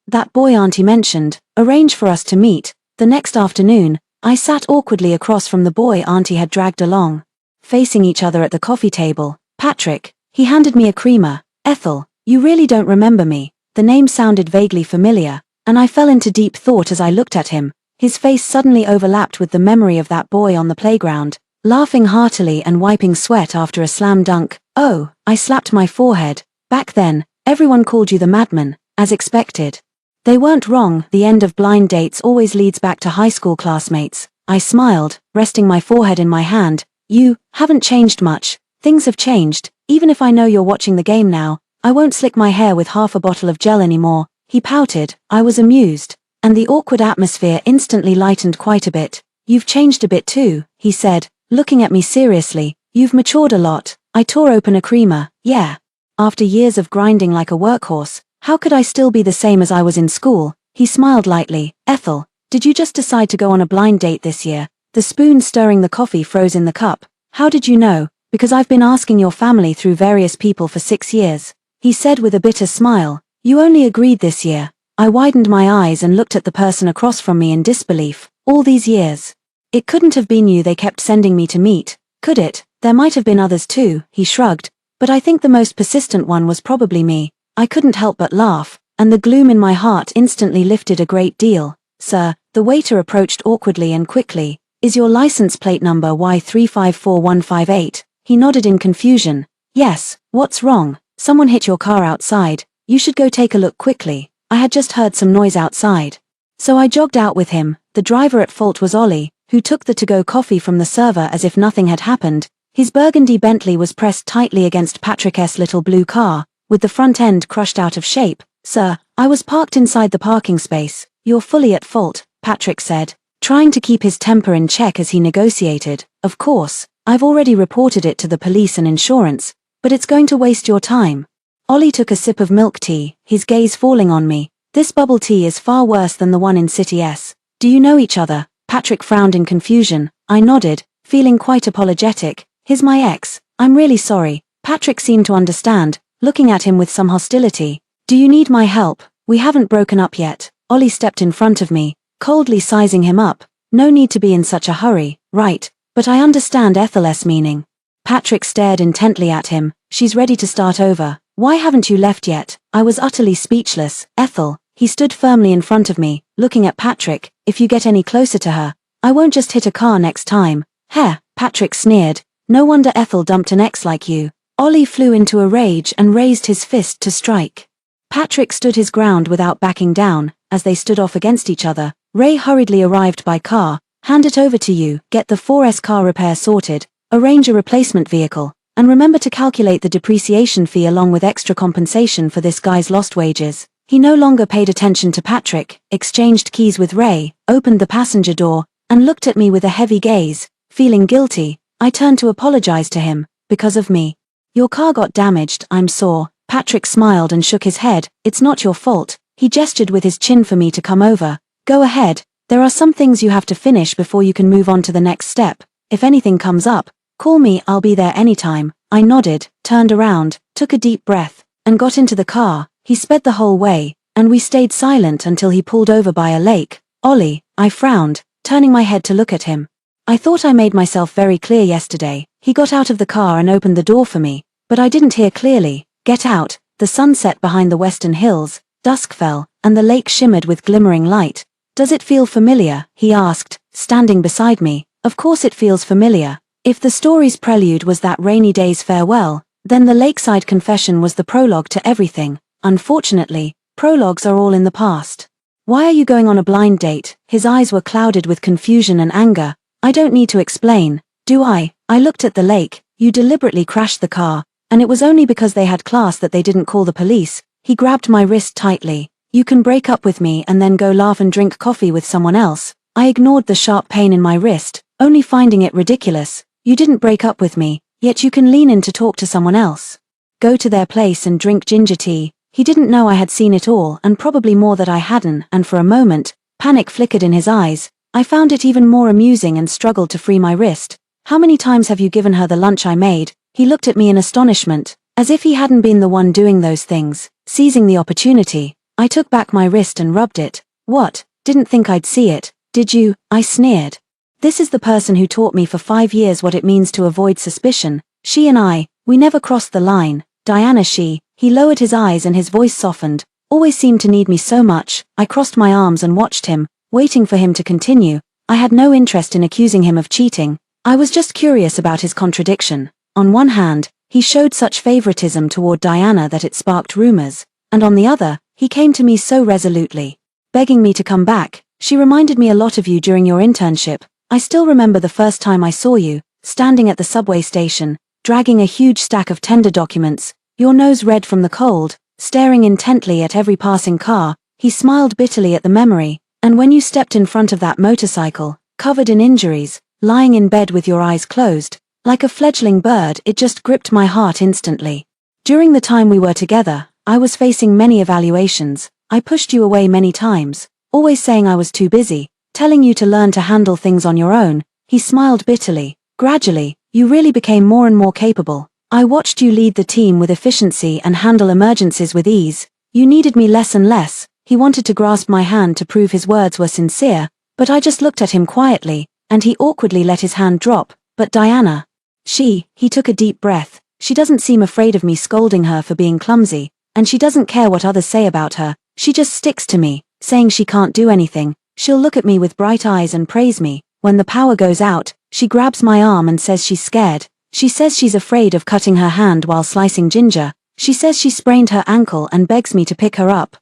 That boy Auntie mentioned, arranged for us to meet. The next afternoon, I sat awkwardly across from the boy Auntie had dragged along, facing each other at the coffee table. Patrick. He handed me a creamer. Ethel, you really don't remember me. The name sounded vaguely familiar, and I fell into deep thought as I looked at him. His face suddenly overlapped with the memory of that boy on the playground, laughing heartily and wiping sweat after a slam dunk. Oh, I slapped my forehead. Back then, everyone called you the madman, as expected. They weren't wrong. The end of blind dates always leads back to high school classmates. I smiled, resting my forehead in my hand. You haven't changed much. Things have changed. Even if I know you're watching the game now, I won't slick my hair with half a bottle of gel anymore. He pouted. I was amused, and the awkward atmosphere instantly lightened quite a bit. You've changed a bit too, he said, looking at me seriously. You've matured a lot. I tore open a creamer. Yeah. After years of grinding like a workhorse, how could I still be the same as I was in school? He smiled lightly. Ethel, did you just decide to go on a blind date this year? The spoon stirring the coffee froze in the cup. How did you know? Because I've been asking your family through various people for 6 years. He said with a bitter smile. You only agreed this year. I widened my eyes and looked at the person across from me in disbelief. All these years. It couldn't have been you they kept sending me to meet, could it? There might have been others too, he shrugged. But I think the most persistent one was probably me. I couldn't help but laugh, and the gloom in my heart instantly lifted a great deal. Sir, the waiter approached awkwardly and quickly. Is your license plate number Y354158? He nodded in confusion. Yes, what's wrong? Someone hit your car outside. You should go take a look quickly. I had just heard some noise outside. So I jogged out with him. The driver at fault was Ollie, who took the to-go coffee from the server as if nothing had happened. His burgundy Bentley was pressed tightly against Patrick's little blue car, with the front end crushed out of shape. Sir, I was parked inside the parking space. You're fully at fault, Patrick said, trying to keep his temper in check as he negotiated. Of course, I've already reported it to the police and insurance, but it's going to waste your time. Ollie took a sip of milk tea, his gaze falling on me. This bubble tea is far worse than the one in City S. Do you know each other? Patrick frowned in confusion. I nodded, feeling quite apologetic. He's my ex. I'm really sorry. Patrick seemed to understand, looking at him with some hostility. Do you need my help? We haven't broken up yet. Ollie stepped in front of me, coldly sizing him up. No need to be in such a hurry, right? But I understand Ethel's meaning. Patrick stared intently at him. She's ready to start over. Why haven't you left yet? I was utterly speechless. Ethel. He stood firmly in front of me, looking at Patrick. If you get any closer to her, I won't just hit a car next time. Heh, Patrick sneered. No wonder Ethel dumped an ex like you. Ollie flew into a rage and raised his fist to strike. Patrick stood his ground without backing down. As they stood off against each other, Ray hurriedly arrived by car. Hand it over to you, get the 4S car repair sorted, arrange a replacement vehicle, and remember to calculate the depreciation fee along with extra compensation for this guy's lost wages. He no longer paid attention to Patrick, exchanged keys with Ray, opened the passenger door, and looked at me with a heavy gaze. Feeling guilty, I turned to apologize to him. Because of me. Your car got damaged, I'm sore. Patrick smiled and shook his head. It's not your fault. He gestured with his chin for me to come over. Go ahead. There are some things you have to finish before you can move on to the next step. If anything comes up, call me, I'll be there anytime. I nodded, turned around, took a deep breath, and got into the car. He sped the whole way, and we stayed silent until he pulled over by a lake. Ollie, I frowned, turning my head to look at him. I thought I made myself very clear yesterday. He got out of the car and opened the door for me, but I didn't hear clearly. Get out. The sun set behind the western hills, dusk fell, and the lake shimmered with glimmering light. Does it feel familiar? He asked, standing beside me. Of course it feels familiar. If the story's prelude was that rainy day's farewell, then the lakeside confession was the prologue to everything. Unfortunately, prologues are all in the past. Why are you going on a blind date? His eyes were clouded with confusion and anger. I don't need to explain, do I? I looked at the lake. You deliberately crashed the car, and it was only because they had class that they didn't call the police. He grabbed my wrist tightly. You can break up with me and then go laugh and drink coffee with someone else. I ignored the sharp pain in my wrist, only finding it ridiculous. You didn't break up with me, yet you can lean in to talk to someone else. Go to their place and drink ginger tea. He didn't know I had seen it all and probably more that I hadn't, and for a moment, panic flickered in his eyes. I found it even more amusing and struggled to free my wrist. How many times have you given her the lunch I made? He looked at me in astonishment, as if he hadn't been the one doing those things. Seizing the opportunity, I took back my wrist and rubbed it. What? Didn't think I'd see it, did you? I sneered. This is the person who taught me for 5 years what it means to avoid suspicion. She and I, we never crossed the line. Diana, he lowered his eyes and his voice softened. Always seemed to need me so much. I crossed my arms and watched him, waiting for him to continue. I had no interest in accusing him of cheating. I was just curious about his contradiction. On one hand, he showed such favoritism toward Diana that it sparked rumors, and on the other, he came to me so resolutely, begging me to come back. She reminded me a lot of you during your internship. I still remember the first time I saw you, standing at the subway station, dragging a huge stack of tender documents, your nose red from the cold, staring intently at every passing car. He smiled bitterly at the memory. And when you stepped in front of that motorcycle, covered in injuries, lying in bed with your eyes closed, like a fledgling bird, it just gripped my heart instantly. During the time we were together, I was facing many evaluations. I pushed you away many times, always saying I was too busy, telling you to learn to handle things on your own. He smiled bitterly. Gradually, you really became more and more capable. I watched you lead the team with efficiency and handle emergencies with ease. You needed me less and less. He wanted to grasp my hand to prove his words were sincere, but I just looked at him quietly, and he awkwardly let his hand drop. But Diana, he took a deep breath. She doesn't seem afraid of me scolding her for being clumsy, and she doesn't care what others say about her. She just sticks to me, saying she can't do anything. She'll look at me with bright eyes and praise me. When the power goes out, she grabs my arm and says she's scared. She says she's afraid of cutting her hand while slicing ginger. She says she sprained her ankle and begs me to pick her up.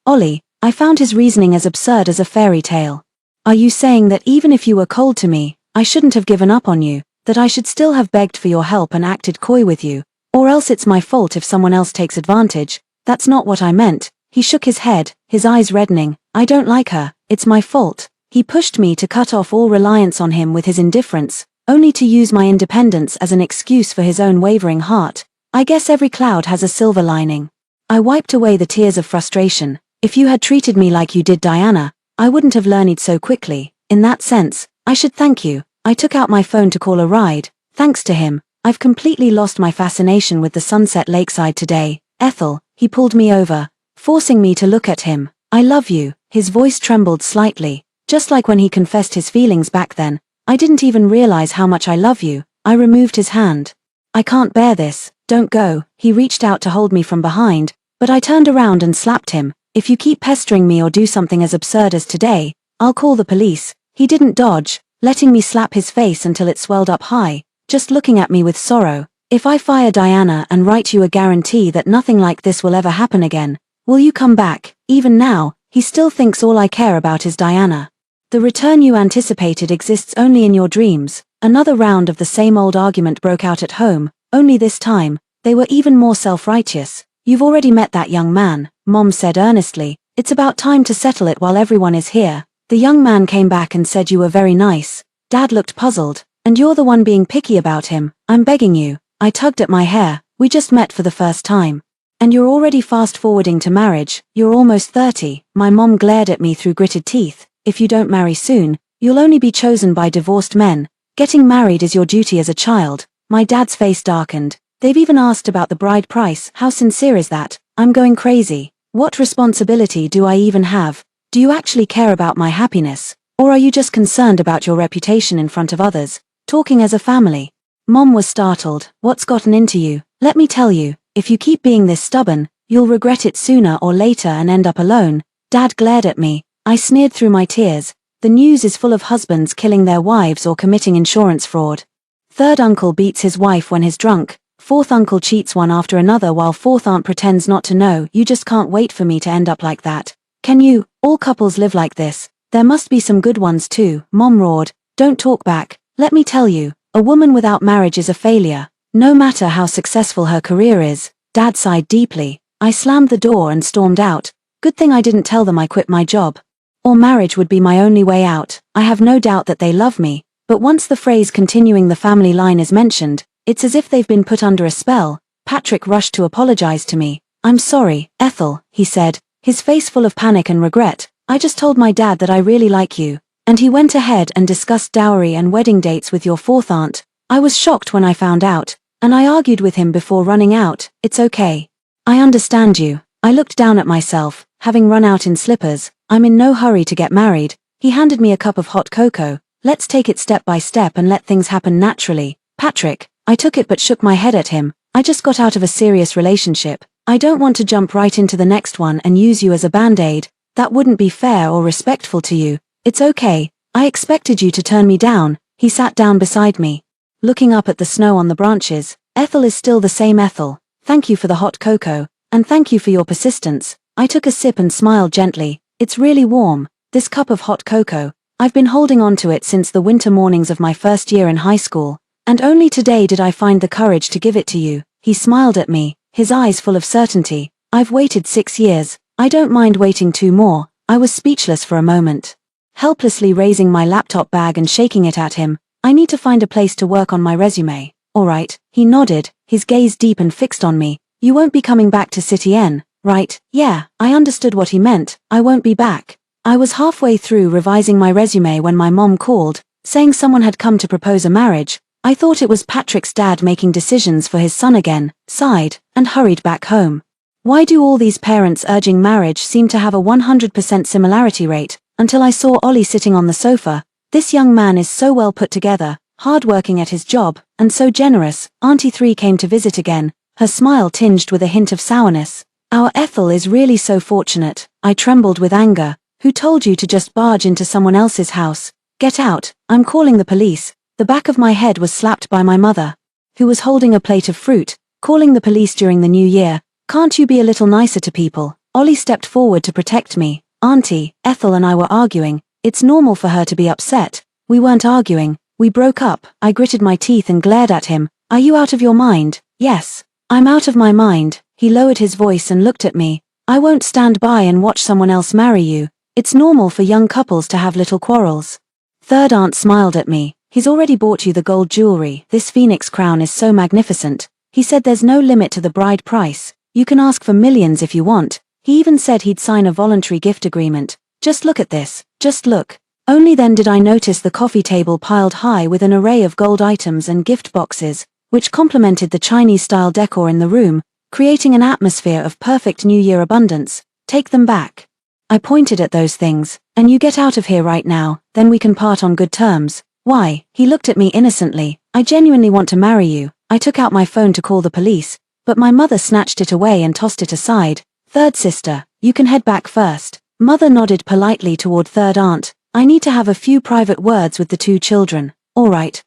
Ollie, I found his reasoning as absurd as a fairy tale. Are you saying that even if you were cold to me, I shouldn't have given up on you, that I should still have begged for your help and acted coy with you, or else it's my fault if someone else takes advantage? That's not what I meant. He shook his head, his eyes reddening. I don't like her, it's my fault. He pushed me to cut off all reliance on him with his indifference, only to use my independence as an excuse for his own wavering heart. I guess every cloud has a silver lining. I wiped away the tears of frustration. If you had treated me like you did Diana, I wouldn't have learned so quickly. In that sense, I should thank you. I took out my phone to call a ride. Thanks to him, I've completely lost my fascination with the sunset lakeside today. Ethel, he pulled me over, forcing me to look at him. I love you. His voice trembled slightly, just like when he confessed his feelings back then. I didn't even realize how much I love you. I removed his hand. I can't bear this. Don't go. He reached out to hold me from behind, but I turned around and slapped him. If you keep pestering me or do something as absurd as today, I'll call the police. He didn't dodge, letting me slap his face until it swelled up high, just looking at me with sorrow. If I fire Diana and write you a guarantee that nothing like this will ever happen again, will you come back? Even now, he still thinks all I care about is Diana. The return you anticipated exists only in your dreams. Another round of the same old argument broke out at home, only this time, they were even more self-righteous. You've already met that young man, Mom said earnestly. It's about time to settle it while everyone is here. The young man came back and said you were very nice. Dad looked puzzled. And you're the one being picky about him. I'm begging you. I tugged at my hair. We just met for the first time. And you're already fast-forwarding to marriage. You're almost 30. My mom glared at me through gritted teeth. If you don't marry soon, you'll only be chosen by divorced men. Getting married is your duty as a child. My dad's face darkened. They've even asked about the bride price. How sincere is that? I'm going crazy. What responsibility do I even have? Do you actually care about my happiness? Or are you just concerned about your reputation in front of others? Talking as a family. Mom was startled. What's gotten into you? Let me tell you, if you keep being this stubborn, you'll regret it sooner or later and end up alone. Dad glared at me. I sneered through my tears. The news is full of husbands killing their wives or committing insurance fraud. Third uncle beats his wife when he's drunk. Fourth uncle cheats one after another while fourth aunt pretends not to know. You just can't wait for me to end up like that. Can you? All couples live like this. There must be some good ones too. Mom roared. Don't talk back. Let me tell you, a woman without marriage is a failure. No matter how successful her career is. Dad sighed deeply. I slammed the door and stormed out. Good thing I didn't tell them I quit my job. Or marriage would be my only way out. I have no doubt that they love me, but once the phrase continuing the family line is mentioned, it's as if they've been put under a spell. Patrick rushed to apologize to me. I'm sorry, Ethel, he said, his face full of panic and regret. I just told my dad that I really like you. And he went ahead and discussed dowry and wedding dates with your fourth aunt. I was shocked when I found out, and I argued with him before running out. It's okay. I understand you. I looked down at myself, having run out in slippers. I'm in no hurry to get married. He handed me a cup of hot cocoa. Let's take it step by step and let things happen naturally. Patrick, I took it but shook my head at him. I just got out of a serious relationship. I don't want to jump right into the next one and use you as a band-aid. That wouldn't be fair or respectful to you. It's okay. I expected you to turn me down. He sat down beside me, looking up at the snow on the branches. Ethel is still the same Ethel. Thank you for the hot cocoa, and thank you for your persistence. I took a sip and smiled gently. It's really warm, this cup of hot cocoa. I've been holding on to it since the winter mornings of my first year in high school, and only today did I find the courage to give it to you. He smiled at me, his eyes full of certainty. I've waited 6 years. I don't mind waiting 2 more. I was speechless for a moment, helplessly raising my laptop bag and shaking it at him. I need to find a place to work on my resume. All right, he nodded, his gaze deep and fixed on me. You won't be coming back to City N, right? Yeah, I understood what he meant. I won't be back. I was halfway through revising my resume when my mom called, saying someone had come to propose a marriage. I thought it was Patrick's dad making decisions for his son again, sighed, and hurried back home. Why do all these parents urging marriage seem to have a 100% similarity rate? Until I saw Ollie sitting on the sofa. This young man is so well put together, hard-working at his job, and so generous. Auntie 3 came to visit again, her smile tinged with a hint of sourness. Our Ethel is really so fortunate. I trembled with anger. Who told you to just barge into someone else's house? Get out, I'm calling the police. The back of my head was slapped by my mother, who was holding a plate of fruit. Calling the police during the new year. Can't you be a little nicer to people? Ollie stepped forward to protect me. Auntie, Ethel and I were arguing. It's normal for her to be upset. We weren't arguing. We broke up. I gritted my teeth and glared at him. Are you out of your mind? Yes. I'm out of my mind. He lowered his voice and looked at me. I won't stand by and watch someone else marry you. It's normal for young couples to have little quarrels. Third aunt smiled at me. He's already bought you the gold jewelry. This phoenix crown is so magnificent. He said there's no limit to the bride price. You can ask for millions if you want. He even said he'd sign a voluntary gift agreement. Just look at this, just look. Only then did I notice the coffee table piled high with an array of gold items and gift boxes, which complemented the Chinese-style decor in the room, creating an atmosphere of perfect New Year abundance. Take them back. I pointed at those things. And you get out of here right now, then we can part on good terms. Why? He looked at me innocently. I genuinely want to marry you. I took out my phone to call the police, but my mother snatched it away and tossed it aside. Third sister, you can head back first. Mother nodded politely toward third aunt. I need to have a few private words with the two children. All right.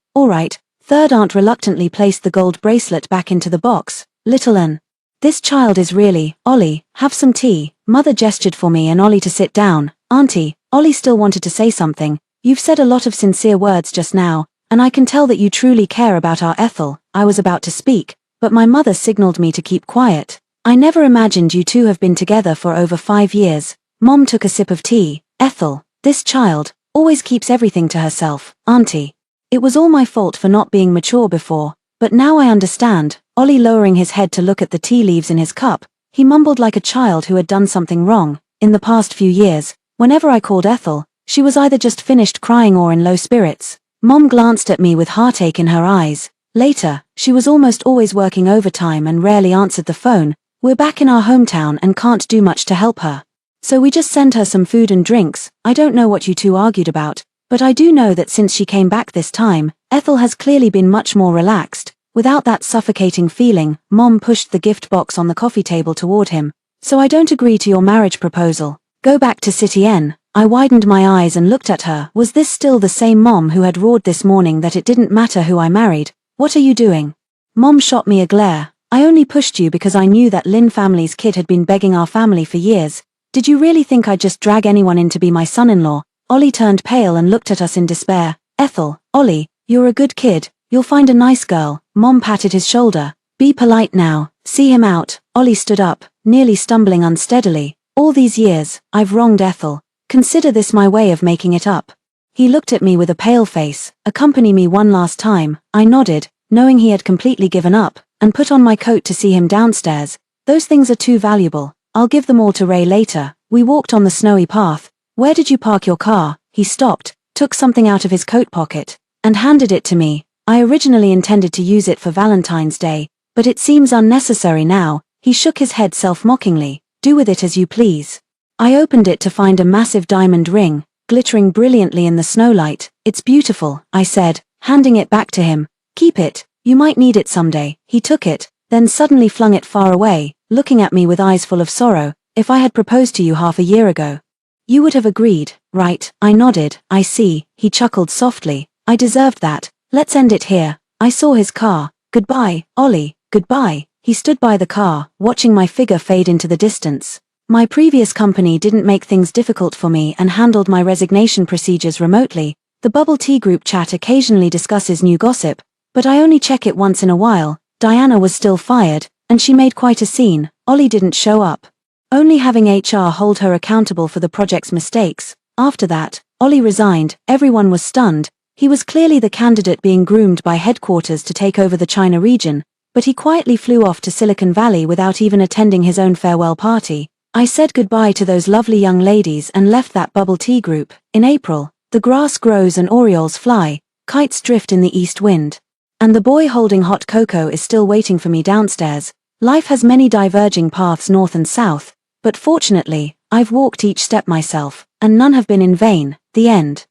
Third aunt reluctantly placed the gold bracelet back into the box. Little Ann. This child is really, Ollie, have some tea. Mother gestured for me and Ollie to sit down. Auntie, Ollie still wanted to say something. You've said a lot of sincere words just now, and I can tell that you truly care about our Ethel. I was about to speak, but my mother signaled me to keep quiet. I never imagined you two have been together for over 5 years. Mom took a sip of tea. Ethel, this child, always keeps everything to herself, Auntie. It was all my fault for not being mature before, but now I understand. Ollie lowering his head to look at the tea leaves in his cup, he mumbled like a child who had done something wrong. In the past few years, whenever I called Ethel, she was either just finished crying or in low spirits. Mom glanced at me with heartache in her eyes. Later, she was almost always working overtime and rarely answered the phone. We're back in our hometown and can't do much to help her. So we just send her some food and drinks. I don't know what you two argued about, but I do know that since she came back this time, Ethel has clearly been much more relaxed. Without that suffocating feeling, Mom pushed the gift box on the coffee table toward him. So I don't agree to your marriage proposal. Go back to City N. I widened my eyes and looked at her. Was this still the same Mom who had roared this morning that it didn't matter who I married? What are you doing? Mom shot me a glare. I only pushed you because I knew that Lin family's kid had been begging our family for years. Did you really think I'd just drag anyone in to be my son-in-law? Ollie turned pale and looked at us in despair. Ethel, Ollie, you're a good kid. You'll find a nice girl. Mom patted his shoulder. Be polite now. See him out. Ollie stood up, nearly stumbling unsteadily. All these years, I've wronged Ethel. Consider this my way of making it up. He looked at me with a pale face. Accompany me one last time. I nodded, knowing he had completely given up, and put on my coat to see him downstairs. Those things are too valuable. I'll give them all to Ray later. We walked on the snowy path. Where did you park your car? He stopped, took something out of his coat pocket, and handed it to me. I originally intended to use it for Valentine's Day, but it seems unnecessary now. He shook his head self-mockingly. Do with it as you please. I opened it to find a massive diamond ring, glittering brilliantly in the snowlight. It's beautiful, I said, handing it back to him. Keep it. You might need it someday. He took it, then suddenly flung it far away, looking at me with eyes full of sorrow. If I had proposed to you half a year ago, you would have agreed, right? I nodded. I see. He chuckled softly. I deserved that. Let's end it here. I saw his car. Goodbye, Ollie. Goodbye. He stood by the car, watching my figure fade into the distance. My previous company didn't make things difficult for me and handled my resignation procedures remotely. The bubble tea group chat occasionally discusses new gossip, but I only check it once in a while. Diana was still fired, and she made quite a scene. Ollie didn't show up. Only having HR hold her accountable for the project's mistakes. After that, Ollie resigned. Everyone was stunned. He was clearly the candidate being groomed by headquarters to take over the China region, but he quietly flew off to Silicon Valley without even attending his own farewell party. I said goodbye to those lovely young ladies and left that bubble tea group. In April, the grass grows and orioles fly, kites drift in the east wind. And the boy holding hot cocoa is still waiting for me downstairs. Life has many diverging paths north and south, but fortunately, I've walked each step myself, and none have been in vain. The end.